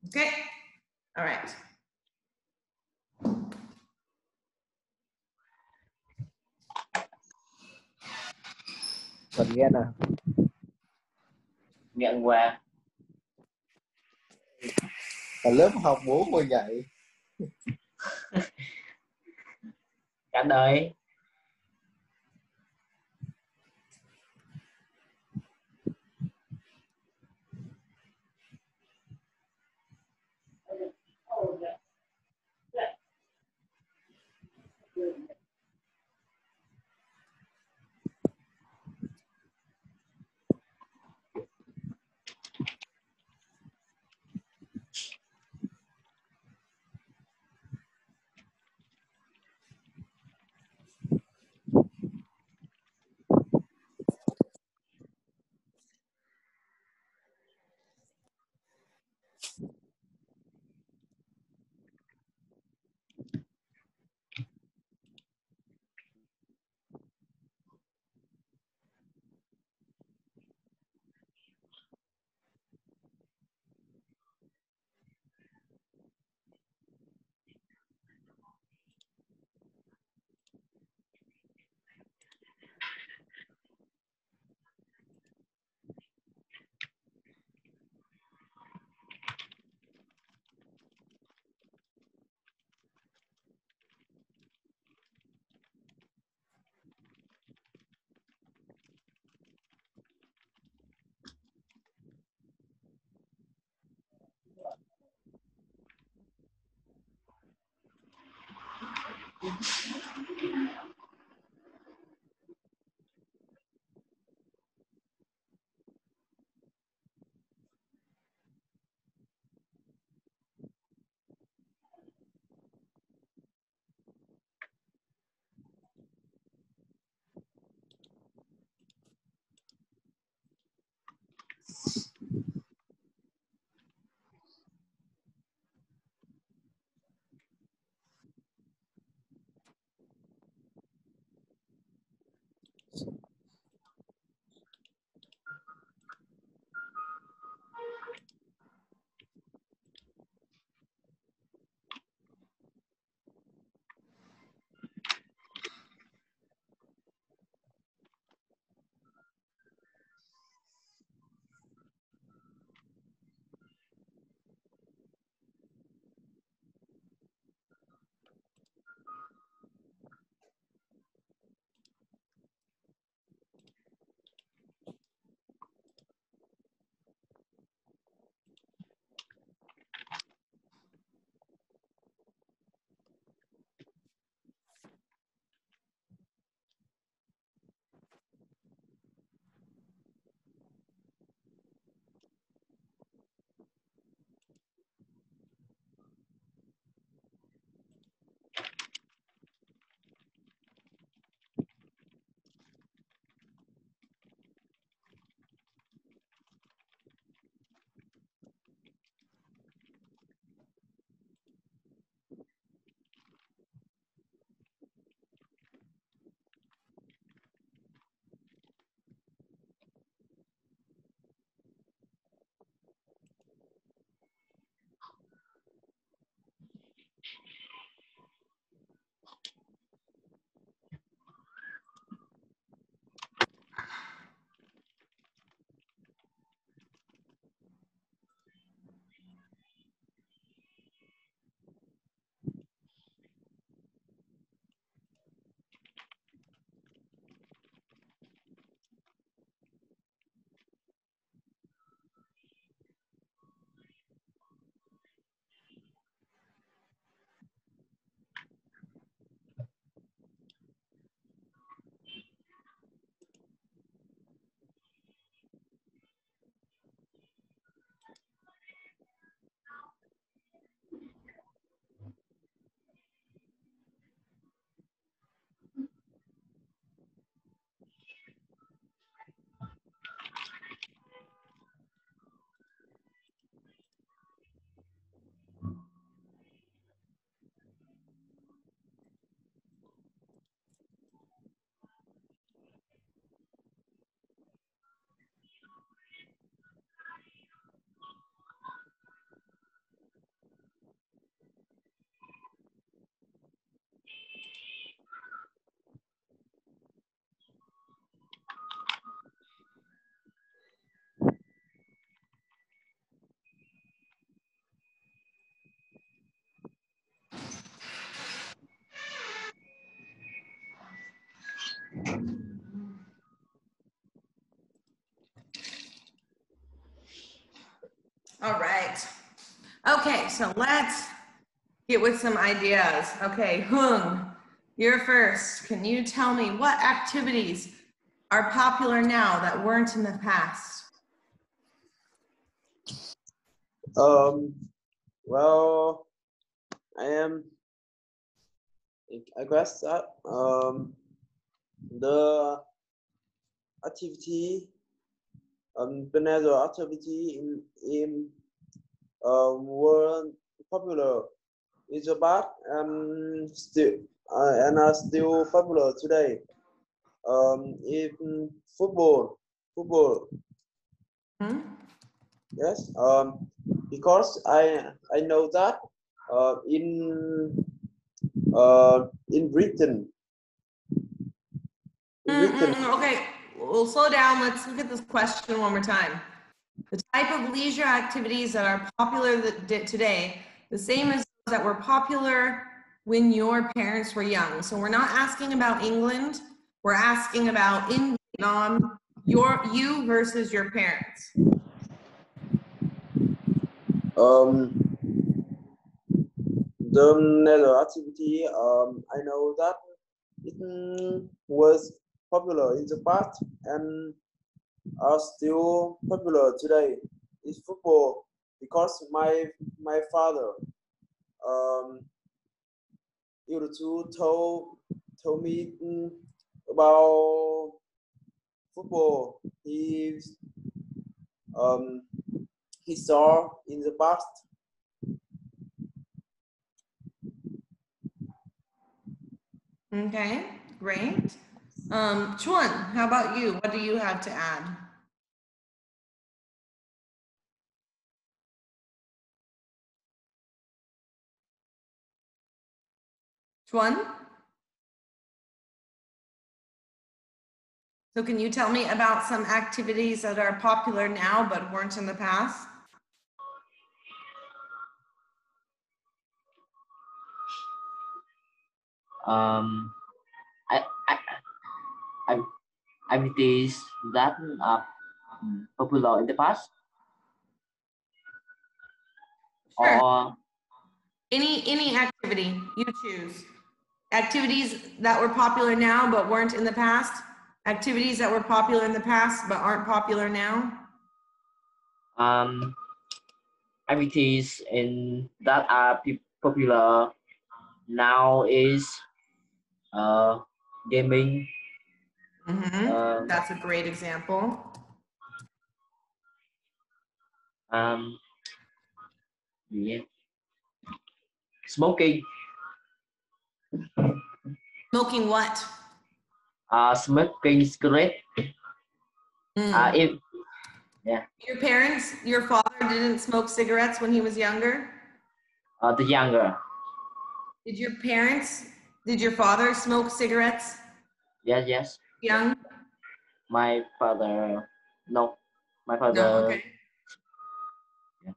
Okay, all right. Mình nghe nè. Nhận quà. Ở lớp học bố ngồi dạy. Cả đời. All right. Okay, so let's get with some ideas. Okay, Hung, you're first. Can you tell me what activities are popular now that weren't in the past? Well, I guess that the activity, the another activity were popular in the past and are still popular today. In football. Hmm? Yes. Because I know that in Britain. Okay, we'll slow down. Let's look at this question one more time. The type of leisure activities that are popular today, the same as those that were popular when your parents were young. So we're not asking about England. We're asking about in Vietnam, you versus your parents. The another activity, I know that it was popular in the past and are still popular today. Is football because my father used to told me about football. He saw in the past. Okay, great. Chuan, how about you? What do you have to add? Chuan? So can you tell me about some activities that are popular now but weren't in the past? Activities that are popular in the past. Sure. Or any activity you choose. Activities that were popular now but weren't in the past. Activities that were popular in the past but aren't popular now. Activities that are popular now is gaming. That's a great example. Yeah. Smoking. Smoking what? Smoking cigarette. Yeah. Your parents, your father didn't smoke cigarettes when he was younger? The younger. Did your father smoke cigarettes? Yes. Young? My father, no. My father. No, okay. Yeah.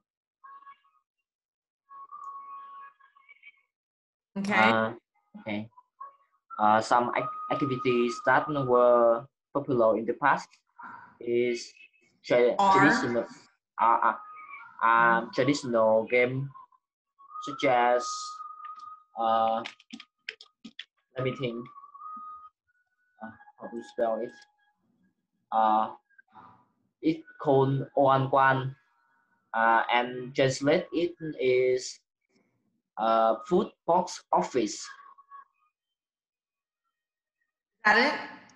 Okay. Okay. Some activities that were popular in the past is traditional traditional game such as let me think how to spell it. It's called Oan Quan, and translate it is food box office. Is that it?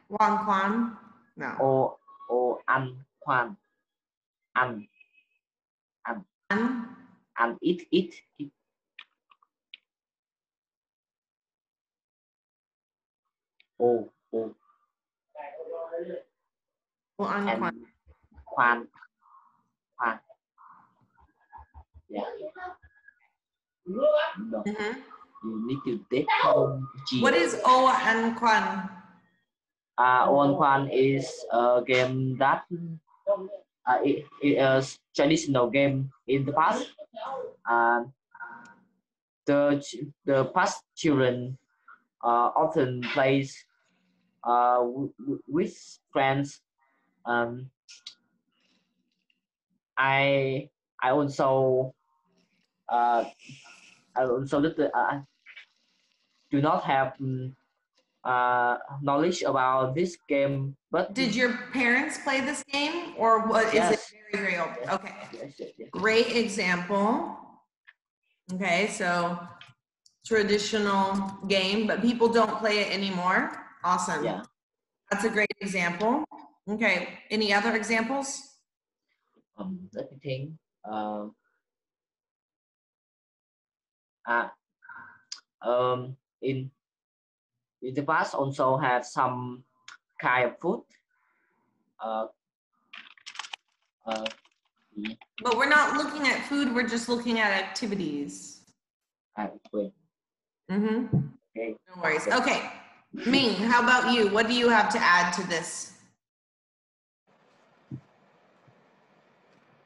Wang Quan? No. Or An Quan. An it. Oh. And Quan. Yeah. No. You need to take home. What is O and Quan? Oan Quan is a game that it is traditional game in the past. The past children often plays with friends. I I also do not have knowledge about this game, but Did your parents play this game, or what is it yes, very, very old? yes, Okay, yes. great example. Okay, so traditional game, but people don't play it anymore. Awesome. Yeah. That's a great example. Okay, any other examples? Let me think. Ah, in the past also have some kind of food. Uh, uh, But we're not looking at food, we're just looking at activities. wait, Mm-hmm. okay. No worries. Okay, Ming, how about you? What do you have to add to this?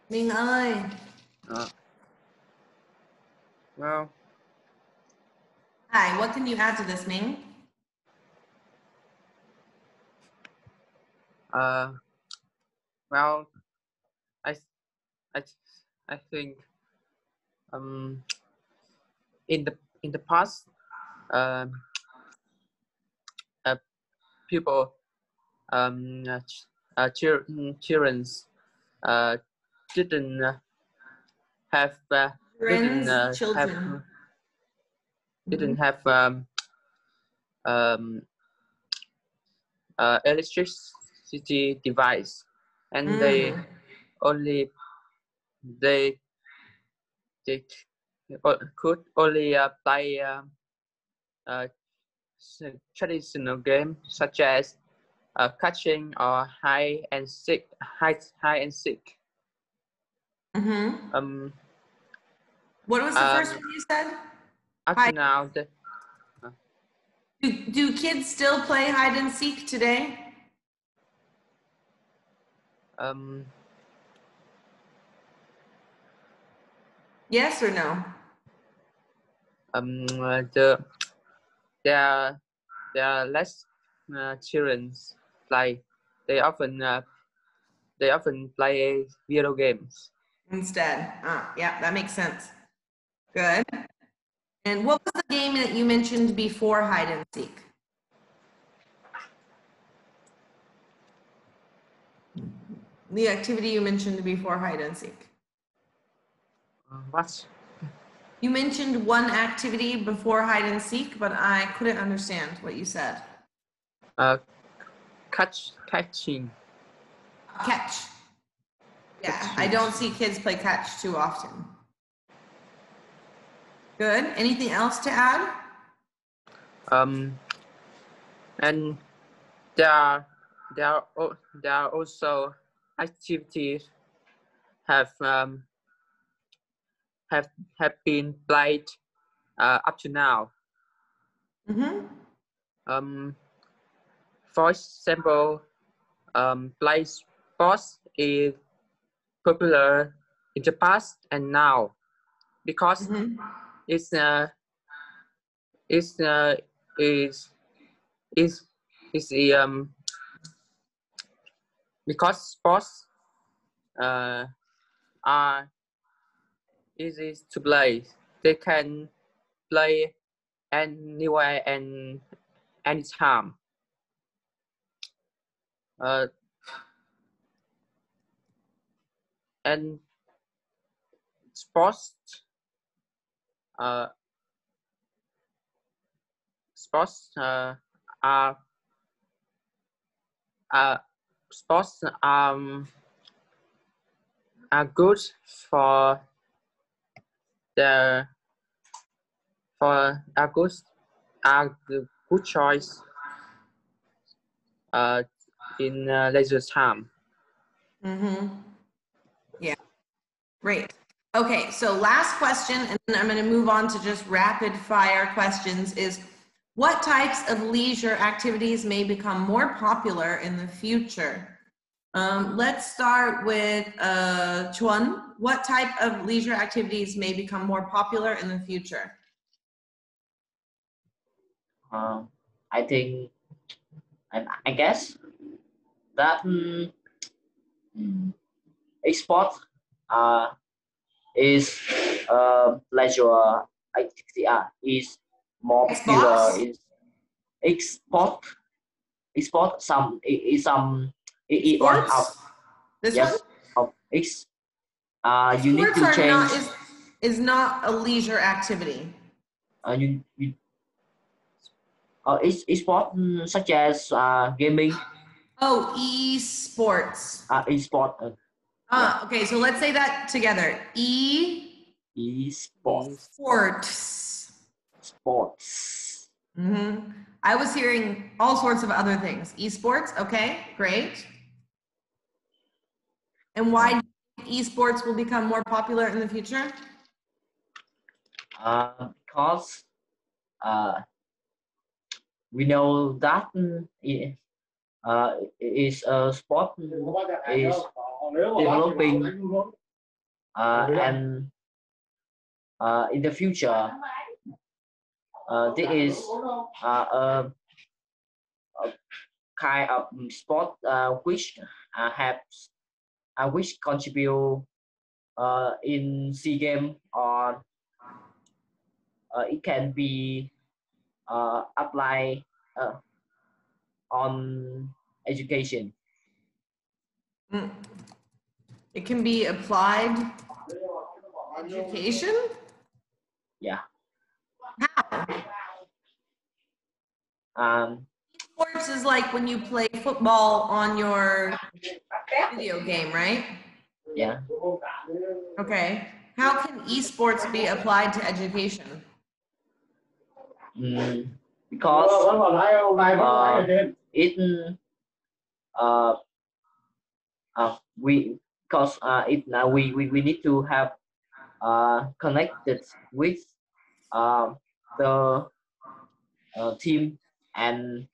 Ming ơi. Well, Hi, what can you add to this, Ming? well, I, I, I think in the past, um, people, childrens, didn't have Friends, children. didn't have um, electricity device, and they only they they could only play uh, traditional game such as catching or hide and seek. Hide and seek. Mm-hmm. What was the first one you said? Up to now, Do kids still play hide and seek today? Yes or no? There are less children play. They often play video games. Instead. Yeah, that makes sense. Good. And what was the game that you mentioned before hide and seek? The activity you mentioned before hide and seek. What? You mentioned one activity before hide and seek, but I couldn't understand what you said. Catching. Catch. Yeah, I don't see kids play catch too often. Good. Anything else to add? And there are also activities have been played up to now. For example, play sports is popular in the past and now because it's because sports are easy to play. They can play anywhere and anytime. And sports are sports are good for the are the good choice in leisure time. Yeah, great. Okay, so last question, and then I'm going to move on to just rapid fire questions is, what types of leisure activities may become more popular in the future? Let's start with Chuan. What type of leisure activities may become more popular in the future? I think, and I guess that esports is leisure activity is more popular Xbox? is export some is some it one of Sports? This one? yes of X you need Sports to are change not is not a leisure activity. you sport such as gaming Oh, esports. esport Okay, so let's say that together. esports Sports. sports. I was hearing all sorts of other things. Esports, okay, great. And why do you think esports will become more popular in the future? Because we know that is a sport is developing and in the future this is a kind of sport which have which contribute in SEA Games or it can be applied on education. It can be applied education? Yeah. How? Sports is like when you play football on your video game, right? Yeah. Okay. How can esports be applied to education? Because it we because we need to have connected with the team and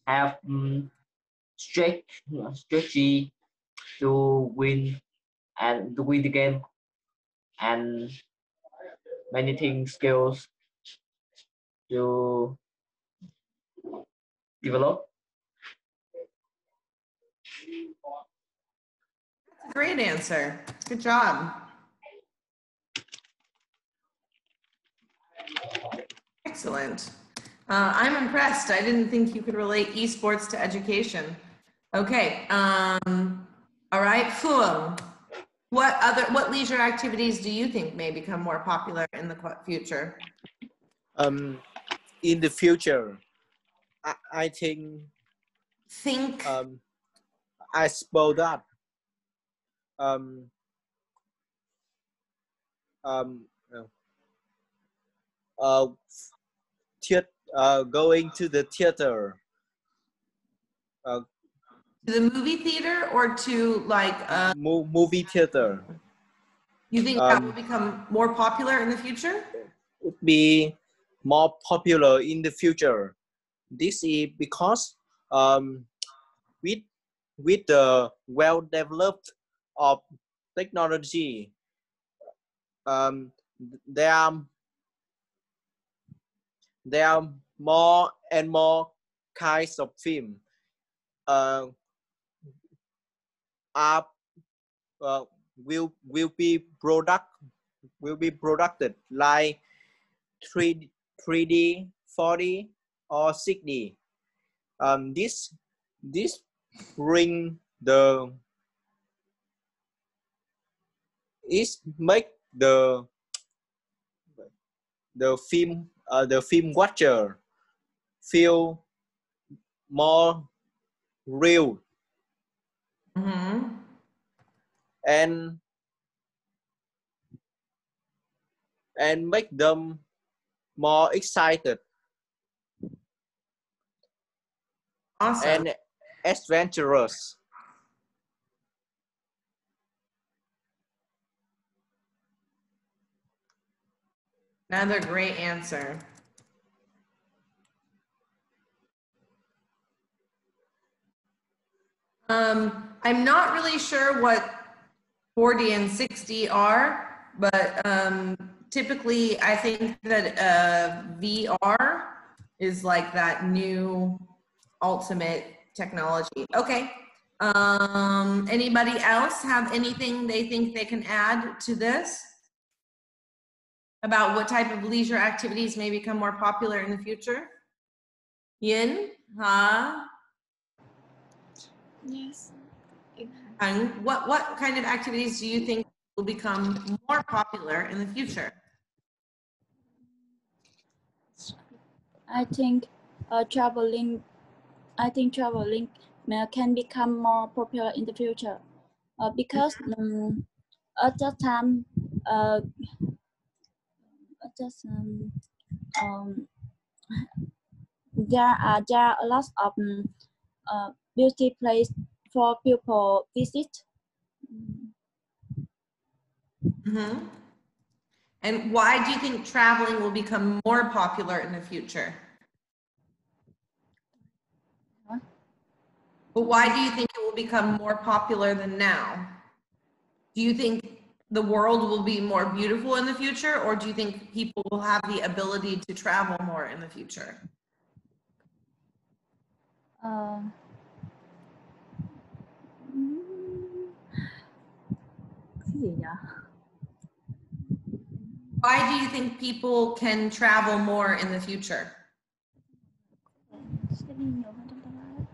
have strategy to win and to win the game and many things skills to develop. That's a great answer. Good job. Excellent. I'm impressed. I didn't think you could relate esports to education. Okay. All right, Phuong. What leisure activities do you think may become more popular in the future? In the future, I think I suppose that going to the theater. To the movie theater or to like movie theater. You think that will become more popular in the future? Would be more popular in the future. This is because with the well developed of technology, there are more and more kinds of film are will be produced like 3D, 4D, or 6D. This bring make the film watcher feel more real and make them more excited. Awesome. And adventurous. Another great answer. I'm not really sure what 4D and 6D are, but typically I think that VR is like that new ultimate technology. Okay. Anybody else have anything they think they can add to this? About what type of leisure activities may become more popular in the future? Yin, Ha, Yes. and what kind of activities do you think will become more popular in the future? I think traveling. I think traveling can become more popular in the future because at that time, um, there are a lot of beauty place for people visit. Mm-hmm. And why do you think traveling will become more popular in the future? What? But why do you think it will become more popular than now? Do you think the world will be more beautiful in the future, or do you think people will have the ability to travel more in the future? Cái gì nhỉ? Why do you think people can travel more in the future? Sẽ đi nhiều hơn trong tương lai.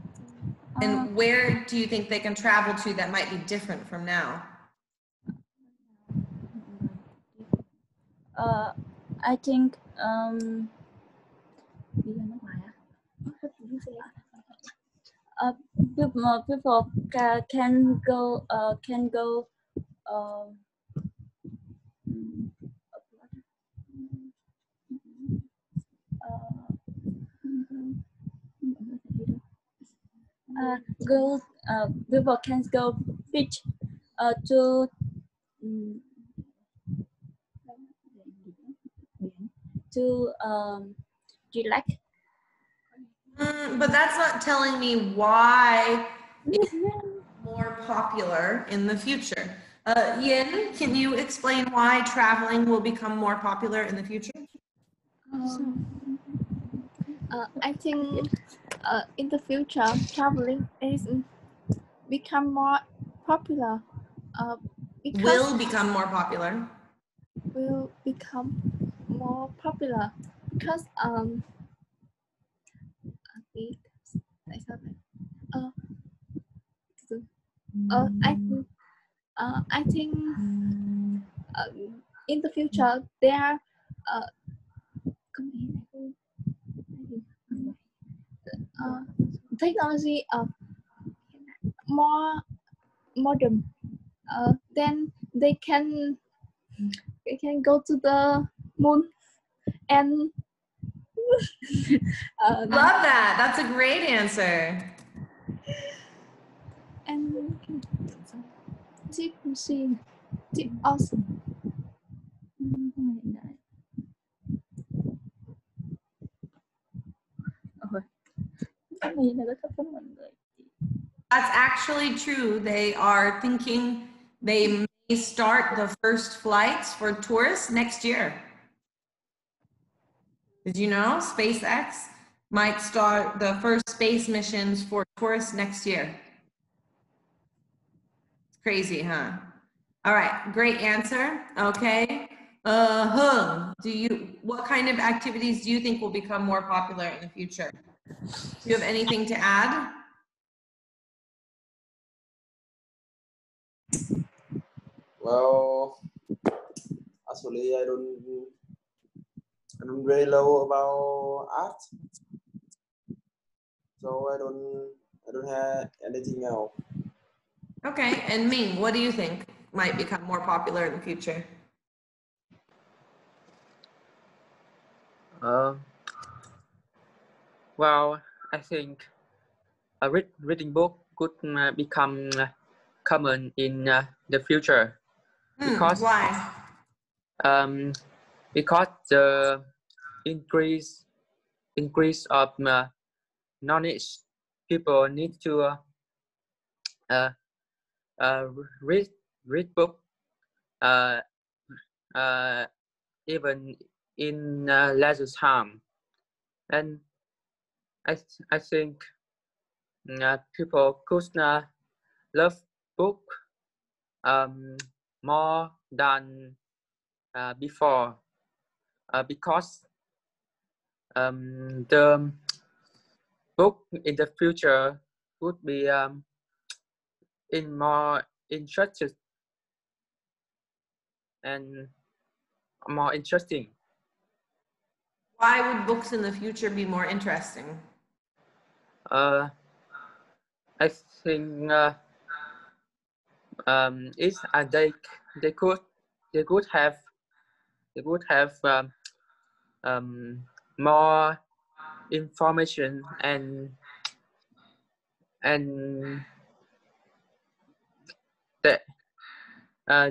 And where do you think they can travel to that might be different from now? I think people can go people can go beach to relax. But that's not telling me why it's more popular in the future. Yin, can you explain why traveling will become more popular in the future? I think in the future, traveling is become more popular. Because Will become more popular. will become more popular because tại sao vậy? I think in the future there technology more modern. Then they can go to the moon and Love that. That's a great answer. and deep machine, deep awesome. That's actually true. They are thinking they may start the first flights for tourists next year. Did you know SpaceX might start the first space missions for tourists next year? It's crazy, huh? All right, great answer. Okay. What kind of activities do you think will become more popular in the future? Do you have anything to add? Well, actually, I don't really know about art, so I don't have anything else. Okay, and Ming, what do you think might become more popular in the future? Well, I think a reading book could become common in the future because Why? because the increase of knowledge, people need to read book even in leisure time, and I think people could love book more than before. because the book in the future would be in more interested and more interesting. Why would books in the future be more interesting? I think it's they could have more information and that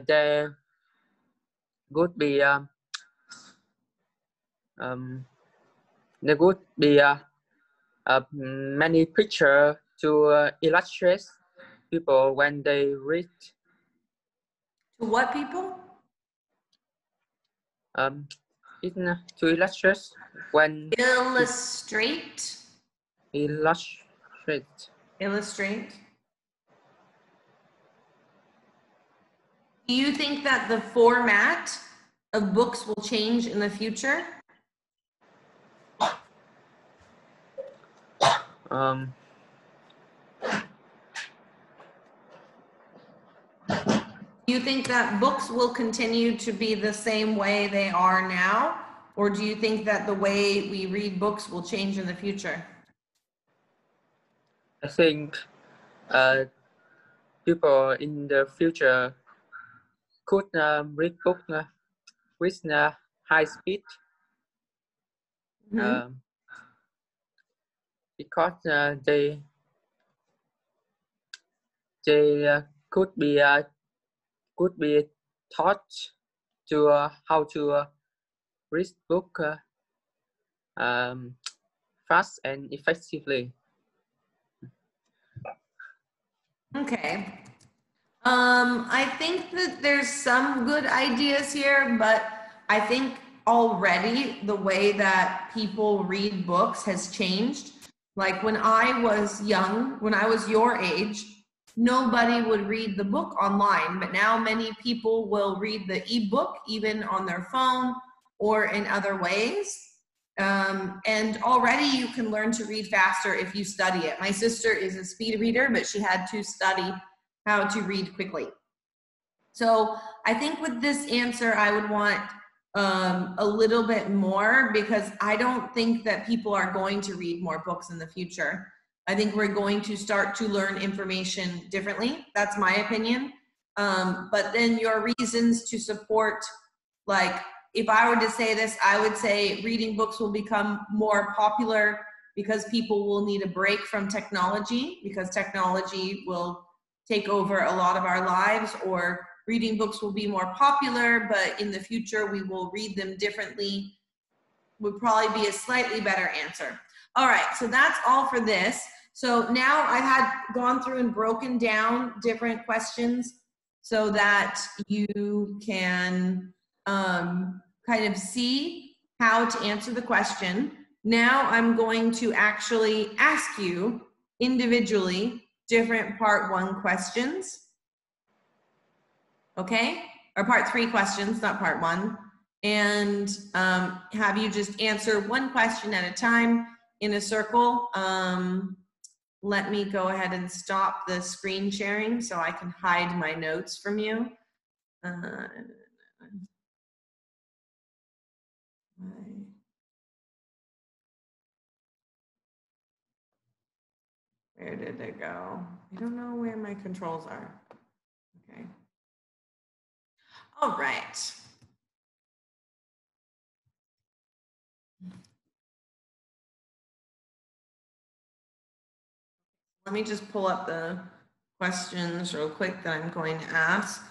there would be there would be many picture to illustrate people when they read. To what people? To illustrate when Illustrate. illustrate. Illustrate. Do you think that the format of books will change in the future? Do you think that books will continue to be the same way they are now? Or do you think that the way we read books will change in the future? I think people in the future could read book with high speed. Because they could be taught to how to read book fast and effectively. Okay. I think that there's some good ideas here, but I think already the way that people read books has changed. Like when I was young, when I was your age, nobody would read the book online, but now many people will read the ebook even on their phone or in other ways. And already you can learn to read faster if you study it. My sister is a speed reader, but she had to study how to read quickly. So I think with this answer, I would want a little bit more, because I don't think that people are going to read more books in the future. I think we're going to start to learn information differently. That's my opinion. But then your reasons to support, like, if I were to say this, I would say reading books will become more popular because people will need a break from technology, because technology will take over a lot of our lives, or reading books will be more popular, but in the future we will read them differently, would probably be a slightly better answer. All right, so that's all for this. So now I've had gone through and broken down different questions so that you can kind of see how to answer the question. Now I'm going to actually ask you individually different part 1 questions. Okay? Or part 3 questions, not part 1. And have you just answer one question at a time in a circle. Let me go ahead and stop the screen sharing so I can hide my notes from you. Where did it go? I don't know where my controls are. Okay. All right. Let me just pull up the questions real quick that I'm going to ask.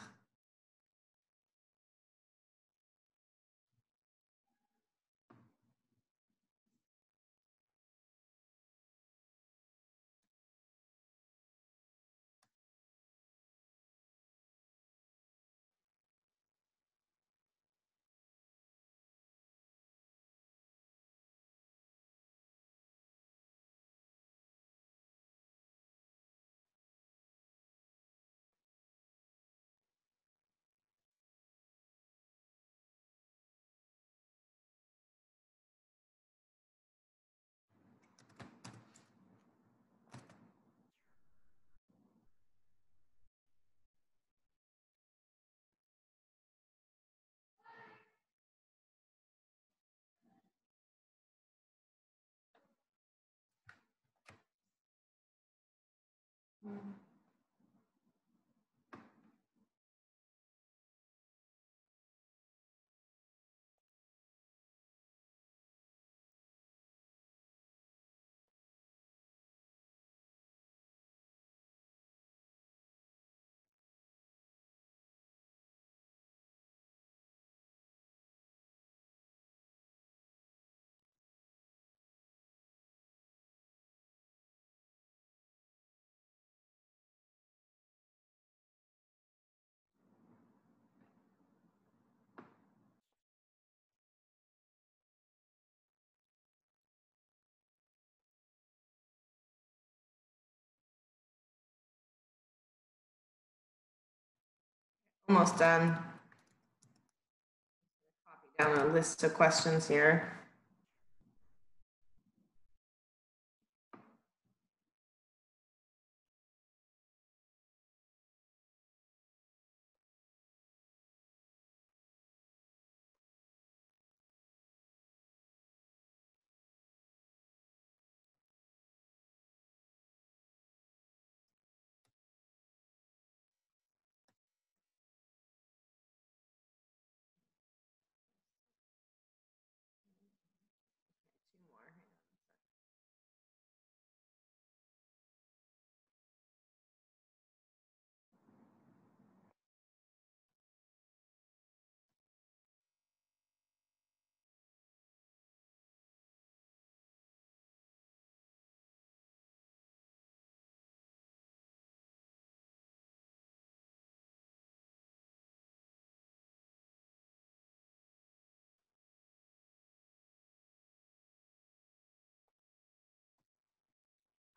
Almost done. Copy down a list of questions here.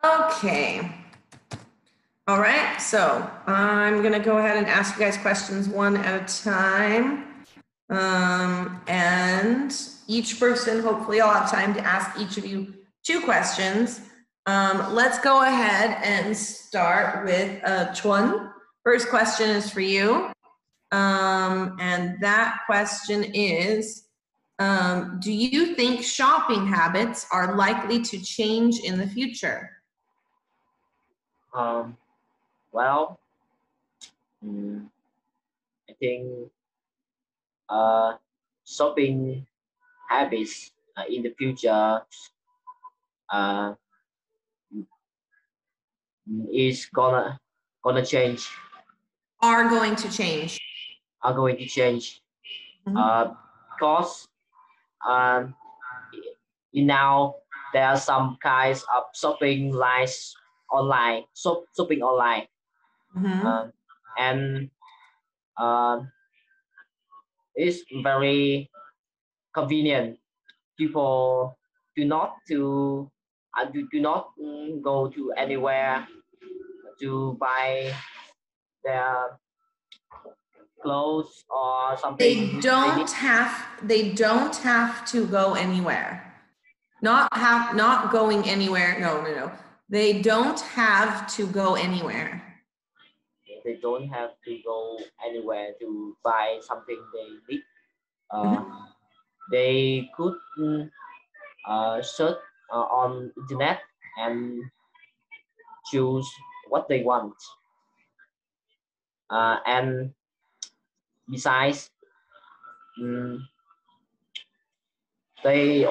Okay. All right, so I'm gonna go ahead and ask you guys questions one at a time. And each person, hopefully I'll have time to ask each of you 2 questions. Let's go ahead and start with Chuan. First question is for you. And that question is, do you think shopping habits are likely to change in the future? Well, I think shopping habits in the future is gonna change. Are going to change. Are going to change. Because now there are some kinds of shopping lines online, shopping online, and it's very convenient. People do not go to anywhere to buy their clothes or something. They don't have to go anywhere. Not going anywhere. No. They don't have to go anywhere. They don't have to go anywhere to buy something they need. They could search on internet and choose what they want. And besides, they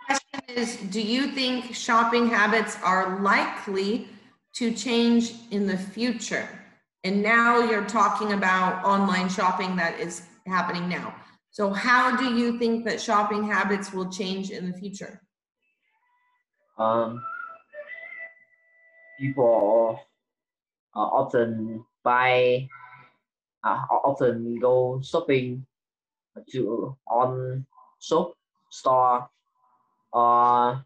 Question is, do you think shopping habits are likely to change in the future? And now you're talking about online shopping that is happening now. So how do you think that shopping habits will change in the future? People often often go shopping to on store or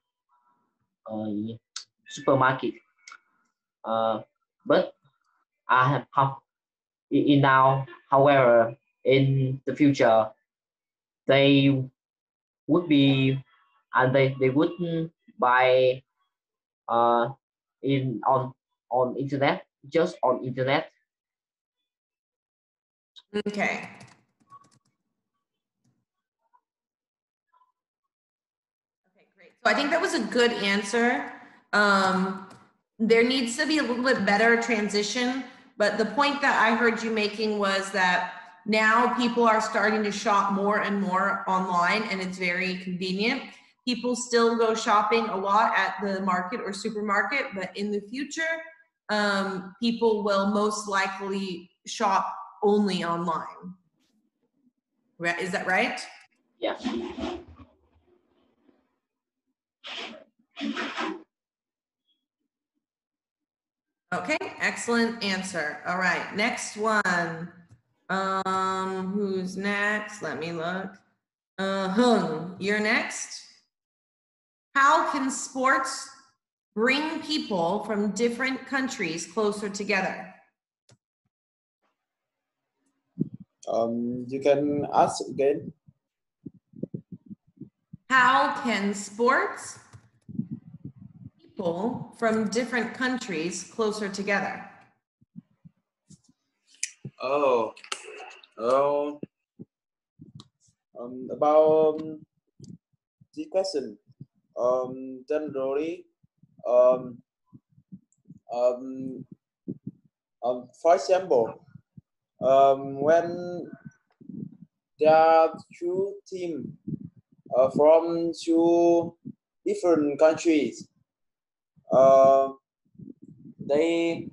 supermarket. But I have in now, however, in the future, they would be and they wouldn't buy in on internet, just on internet. Okay. Okay, great. I think that was a good answer. There needs to be a little bit better transition, but the point that I heard you making was that now people are starting to shop more and more online, and it's very convenient. People still go shopping a lot at the market or supermarket, but in the future, people will most likely shop only online. Is that right? Yeah. Okay, excellent answer. All right, next one. Who's next? Let me look. Hung, you're next. How can sports bring people from different countries closer together? You can ask again. How can sports people from different countries closer together? About the question. Generally, for example, when there are two teams from two different countries, they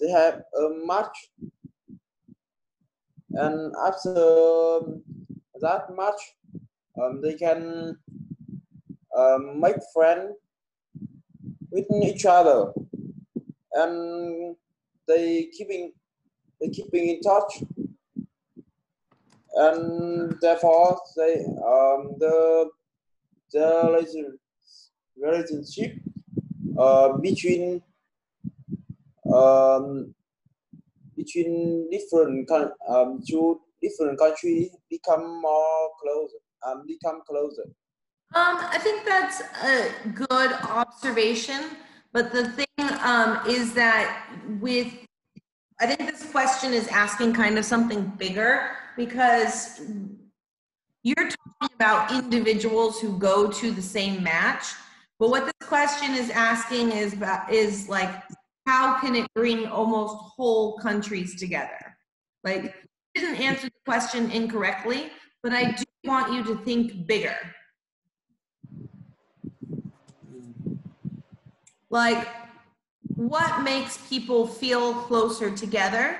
have a match, and after that match, they can make friends with each other, and they keeping in touch, and therefore they the relationship between two different countries become more closer, become closer. I think that's a good observation, but the thing is that I think this question is asking kind of something bigger, because you're talking about individuals who go to the same match, but what this question is asking is like, how can it bring almost whole countries together? Like, you didn't answer the question incorrectly, but I do want you to think bigger. Like, what makes people feel closer together,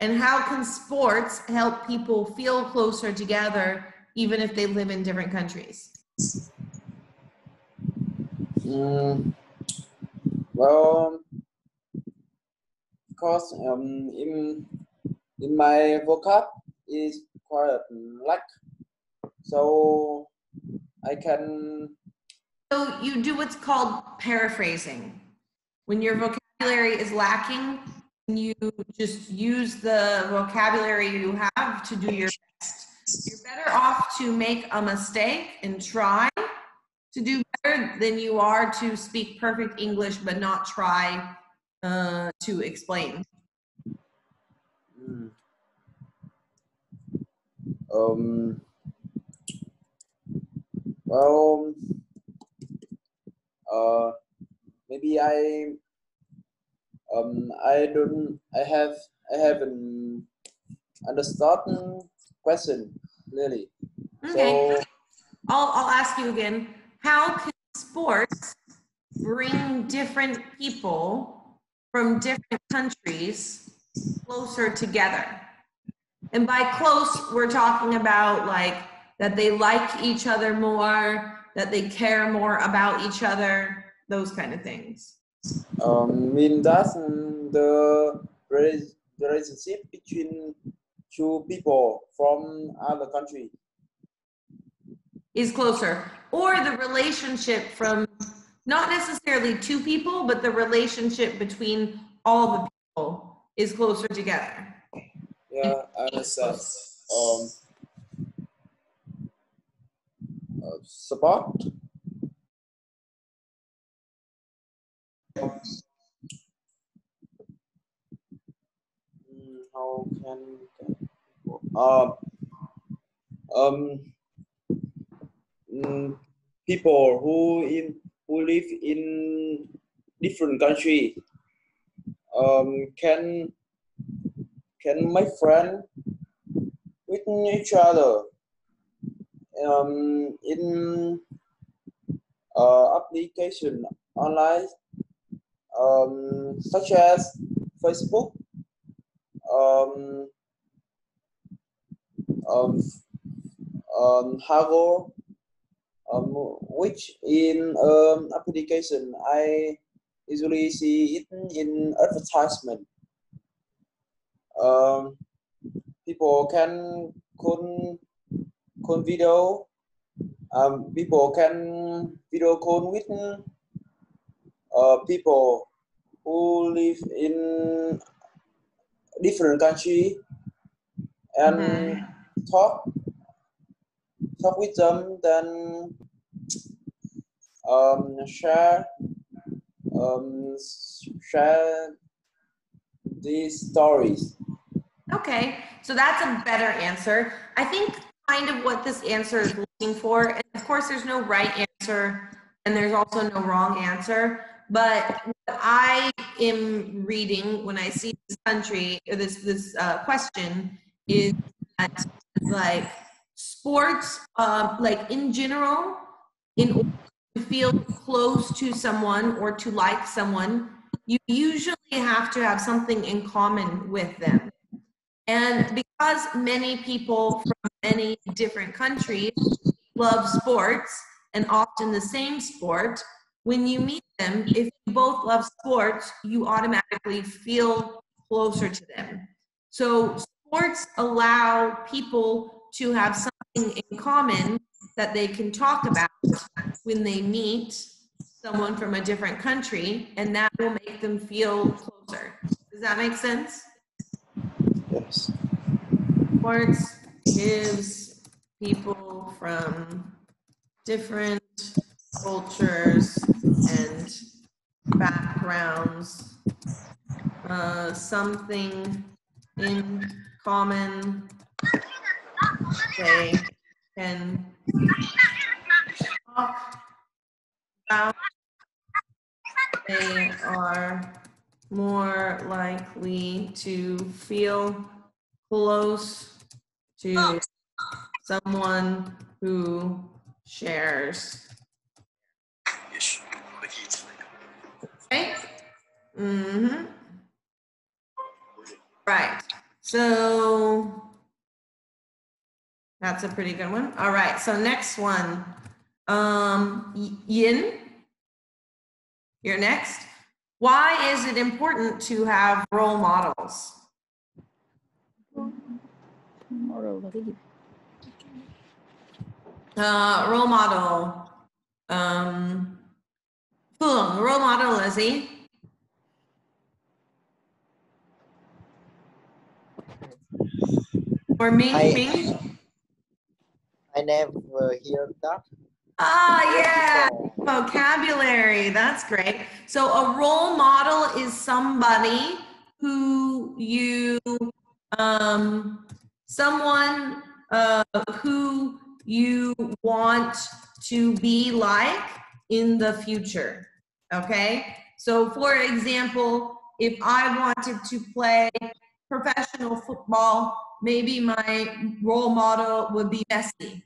and how can sports help people feel closer together even if they live in different countries? Well, because in my vocab is quite lack, so I can. So you do what's called paraphrasing. When your vocabulary is lacking, you just use the vocabulary you have to do your best. You're better off to make a mistake and try to do better than you are to speak perfect English but not try to explain. Well, maybe I haven't understood question really. Okay. So I'll ask you again. How can sports bring different people from different countries closer together? And by close, we're talking about like that they like each other more, that they care more about each other, those kind of things. mean that the relationship between two people from other country Is closer, or the relationship from not necessarily two people, but the relationship between all the people is closer together. Yeah, I understand. Support. How can people who live in different country can make friends with each other in application online such as Facebook, um, Hago, which in application I usually see it in advertisement. People can call video. People can video call with people who live in different country and talk with them, then share these stories. Okay, so that's a better answer. I think kind of what this answer is looking for, and of course there's no right answer and there's also no wrong answer, but what I am reading when I see this country, or this question, is that like sports, like in general, in order to feel close to someone or to like someone, you usually have to have something in common with them. And because many people from many different countries love sports, and often the same sport, when you meet them, if you both love sports, you automatically feel closer to them. So sports allow people to have something in common that they can talk about when they meet someone from a different country, and that will make them feel closer. Does that make sense? Yes. Sports gives people from different cultures and backgrounds something in common they can talk about. They are more likely to feel close to someone who shares. Okay? Mm-hmm. Right. So that's a pretty good one. All right. So next one. Yin, you're next. Why is it important to have role models? Model là cái gì? Role model. Phương, role model là gì? Or Ming? I never hear that. Ah, yeah, vocabulary, that's great. So a role model is somebody who you, someone who you want to be like in the future, okay? So for example, if I wanted to play professional football, maybe my role model would be Messi.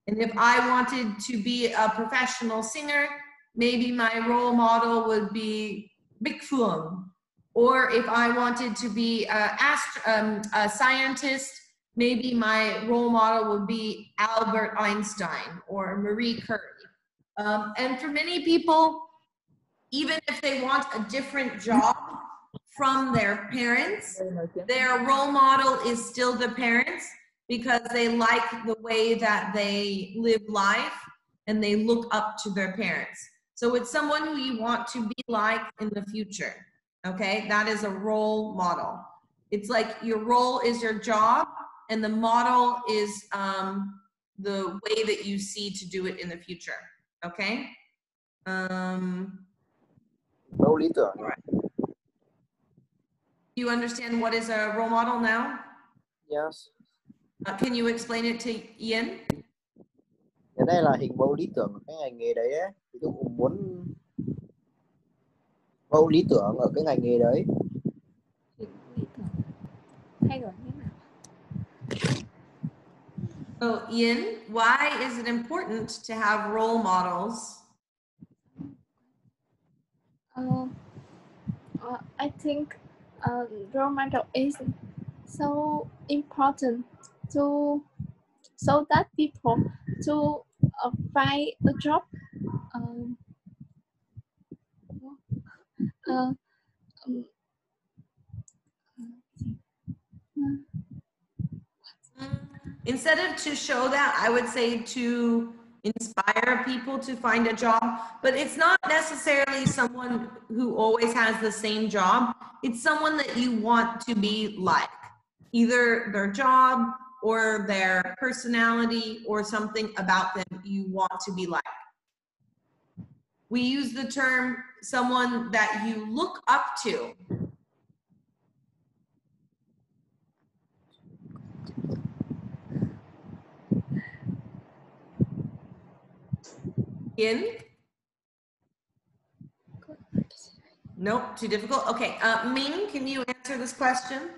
And if I wanted to be a professional singer, maybe my role model would be Big Phuong. Or if I wanted to be a scientist, maybe my role model would be Albert Einstein or Marie Curie. And for many people, even if they want a different job from their parents, their role model is still the parents, because they like the way that they live life and they look up to their parents. So it's someone who you want to be like in the future, okay? That is a role model. It's like your role is your job and the model is the way that you see to do it in the future, okay? Đâu lý tưởng. Do you understand what is a role model now? Yes. Can you explain it to Ian? Cái này là hình mẫu lý tưởng ở cái ngành nghề đấy ấy. Ví dụ muốn mẫu lý tưởng ở cái ngành nghề đấy. Lý tưởng hay gọi như nào? So Ian, why is it important to have role models? I think role model is so important to so that people to find a job. Instead of to show that, I would say to inspire people to find a job, but it's not necessarily someone who always has the same job. It's someone that you want to be like, either their job or their personality or something about them you want to be like. We use the term someone that you look up to. In? Nope, too difficult. Okay, Ming, can you answer this question?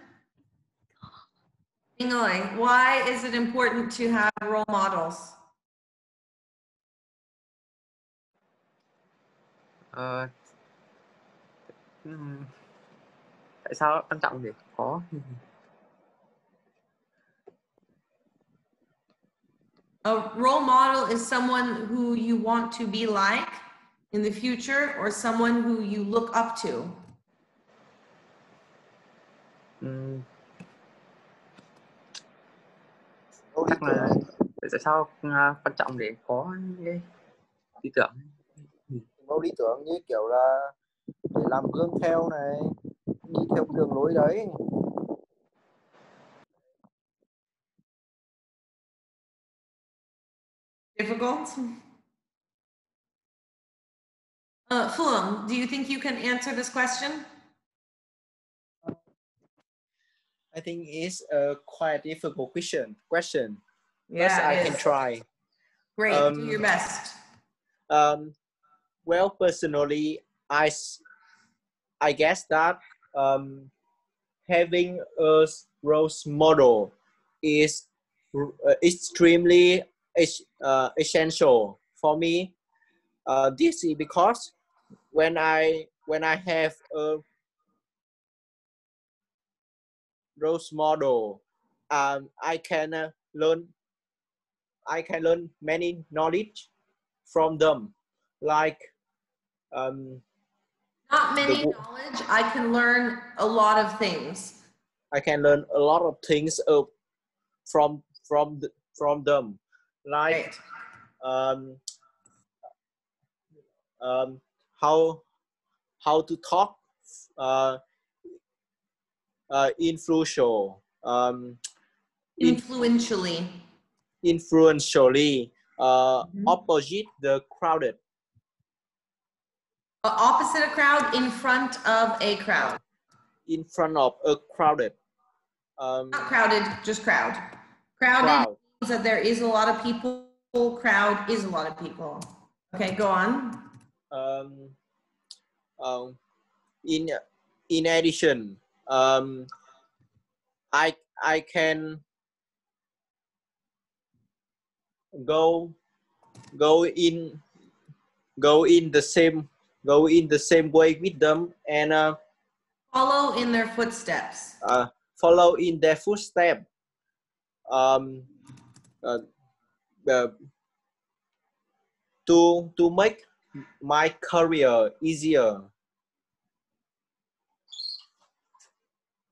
Ming ơi, why is it important to have role models? Tại sao quan trọng để có? A role model is someone who you want to be like in the future or someone who you look up to. Chắc là tại sao quan trọng để có cái lý tưởng? Mẫu lý tưởng như kiểu là để làm gương theo này, đi theo đường lối đấy. Difficult? Fulham, do you think you can answer this question? I think it's a quite difficult question. Yeah, First, I it can is. try. Great, do your best. Well, personally, I guess that having a role model is extremely essential for me. This is because when I have a role model, I can learn many knowledge from them, like Not many knowledge, I can learn a lot of things. I can learn a lot of things from them, like how to talk influentially opposite the crowded. Opposite a crowd, in front of a crowd. In front of a crowded. Not crowded, just crowd. Crowded means that there is a lot of people. Crowd is a lot of people. Okay, go on. In addition, I can go in the same way with them and follow in their footsteps. Follow in their footsteps. To make my career easier.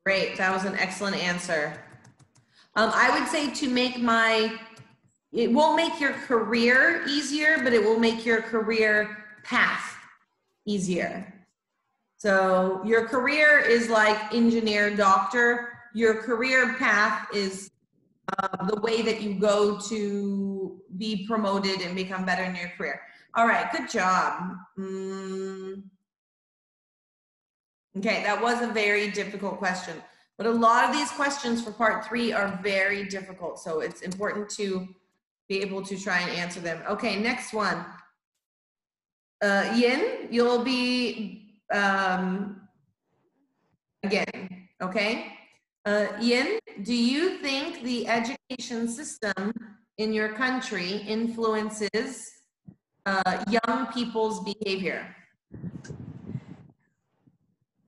Great, that was an excellent answer. I would say to make it won't make your career easier, but it will make your career path easier. So your career is like engineer, doctor. Your career path is the way that you go to be promoted and become better in your career. All right, good job. Okay, that was a very difficult question, but a lot of these questions for part 3 are very difficult. So it's important to be able to try and answer them. Okay, next one. Yin, you'll be again, okay? Yin, do you think the education system in your country influences young people's behavior?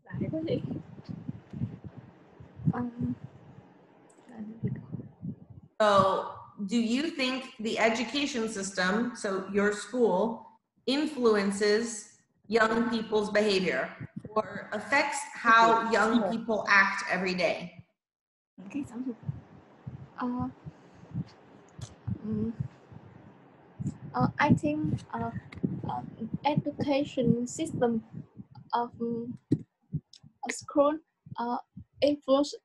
Lại có gì? So, do you think the education system, so your school, influences young people's behavior or affects how young people act every day? Cái giáo dục. I think education system of a school influences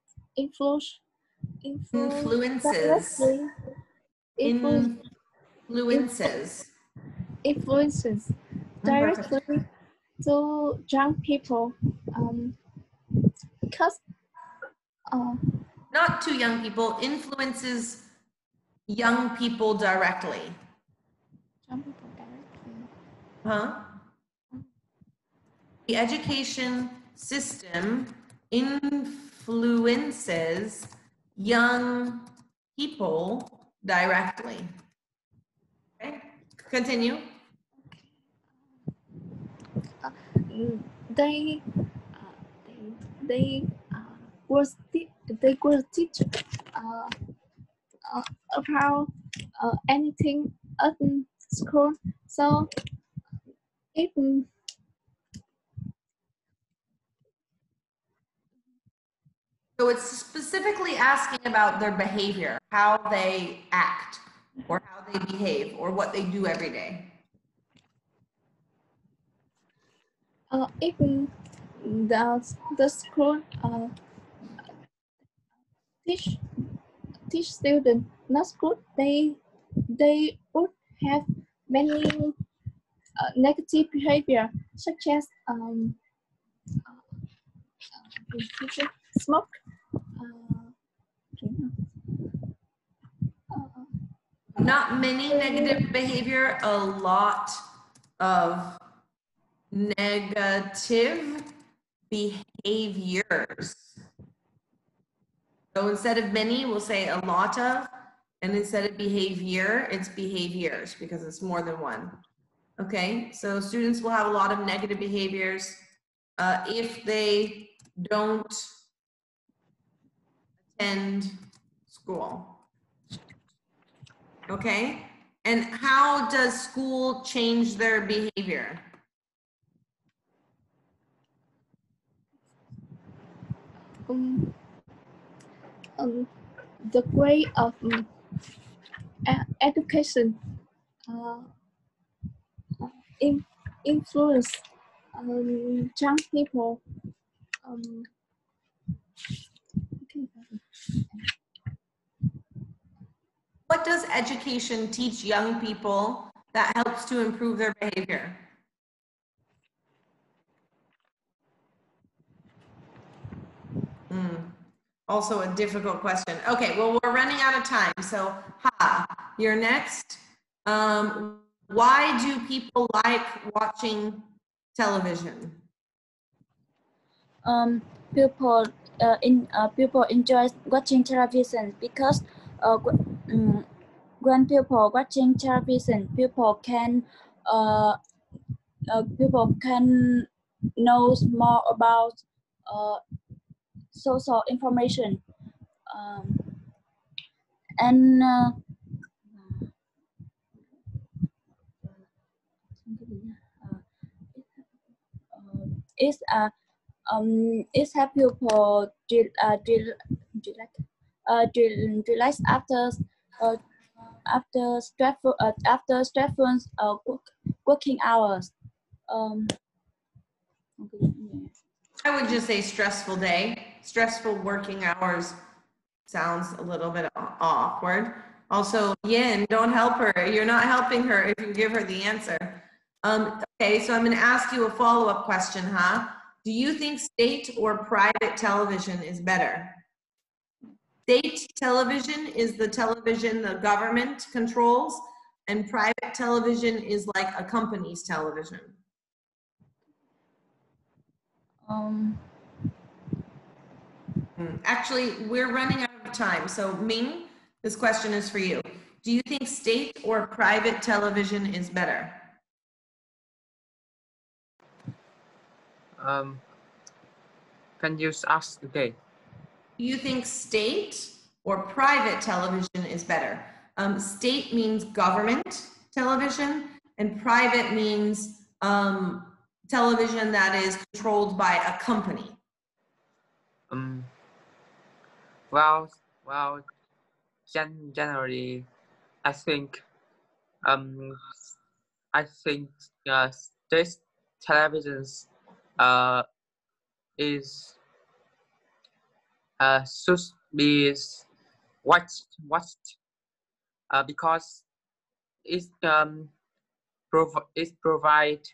directly to young people because not to young people, influences young people directly. young people directly. Huh? The education system influences young people directly. Okay, continue. They will teach about anything at school. So if So it's specifically asking about their behavior, how they act, or how they behave, or what they do every day. if the school teach students not good, they would have many negative behavior such as smoke. Not many negative behavior, a lot of negative behaviors. So instead of many, we'll say a lot of, and instead of behavior, it's behaviors because it's more than one. Okay, so students will have a lot of negative behaviors if they don't attend school. Okay, and how does school change their behavior? The way of education influence young people. What does education teach young people that helps to improve their behavior? Also a difficult question. Okay, well, we're running out of time. So, you're next. Why do people like watching television? People enjoy watching television because when people watching television, people can know more about social information and it's help people relax after stressful working hours. I would just say stressful day. Stressful working hours sounds a little bit awkward. Also, Yin, don't help her. You're not helping her if you give her the answer. Okay, so I'm going to ask you a follow-up question, Do you think state or private television is better? State television is the television the government controls, and private television is like a company's television. Actually, we're running out of time. So Ming, this question is for you. Do you think state or private television is better? Can you ask again? Do you think state or private television is better? State means government television, and private means television that is controlled by a company. Well, generally, I think state televisions should be watched because it provide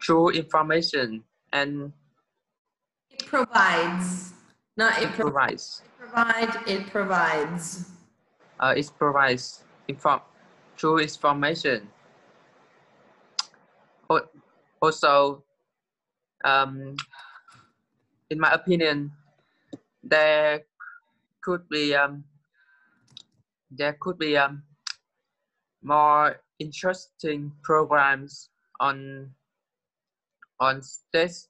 true information, and it provides, not it provides. It provides. It provides true information. Also, in my opinion, there could be more interesting programs on state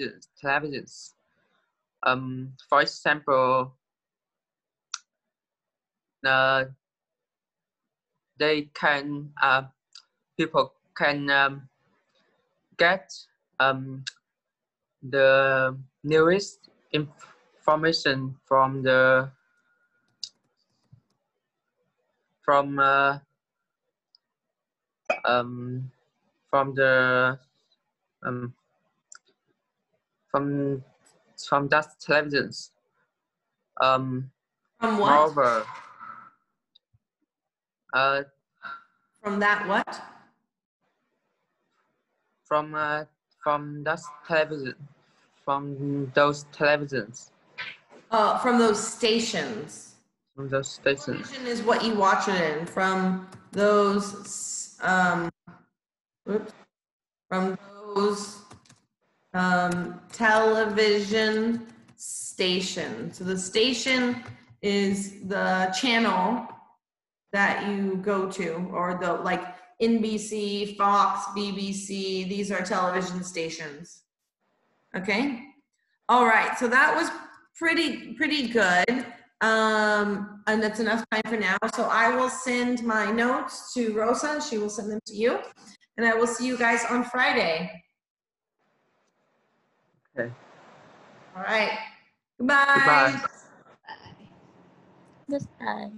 televisions. For example, they can people can get the newest information from the from that televisions. From what? Moreover, from that what? From that television, from those televisions. From those stations. From those stations. Television is what you watch it in. From those television station. So the station is the channel that you go to, or the like NBC, Fox, BBC, these are television stations. Okay? All right, so that was pretty good. And that's enough time for now. So I will send my notes to Rosa, she will send them to you, and I will see you guys on Friday. Okay. All right. Goodbye. Goodbye. Goodbye.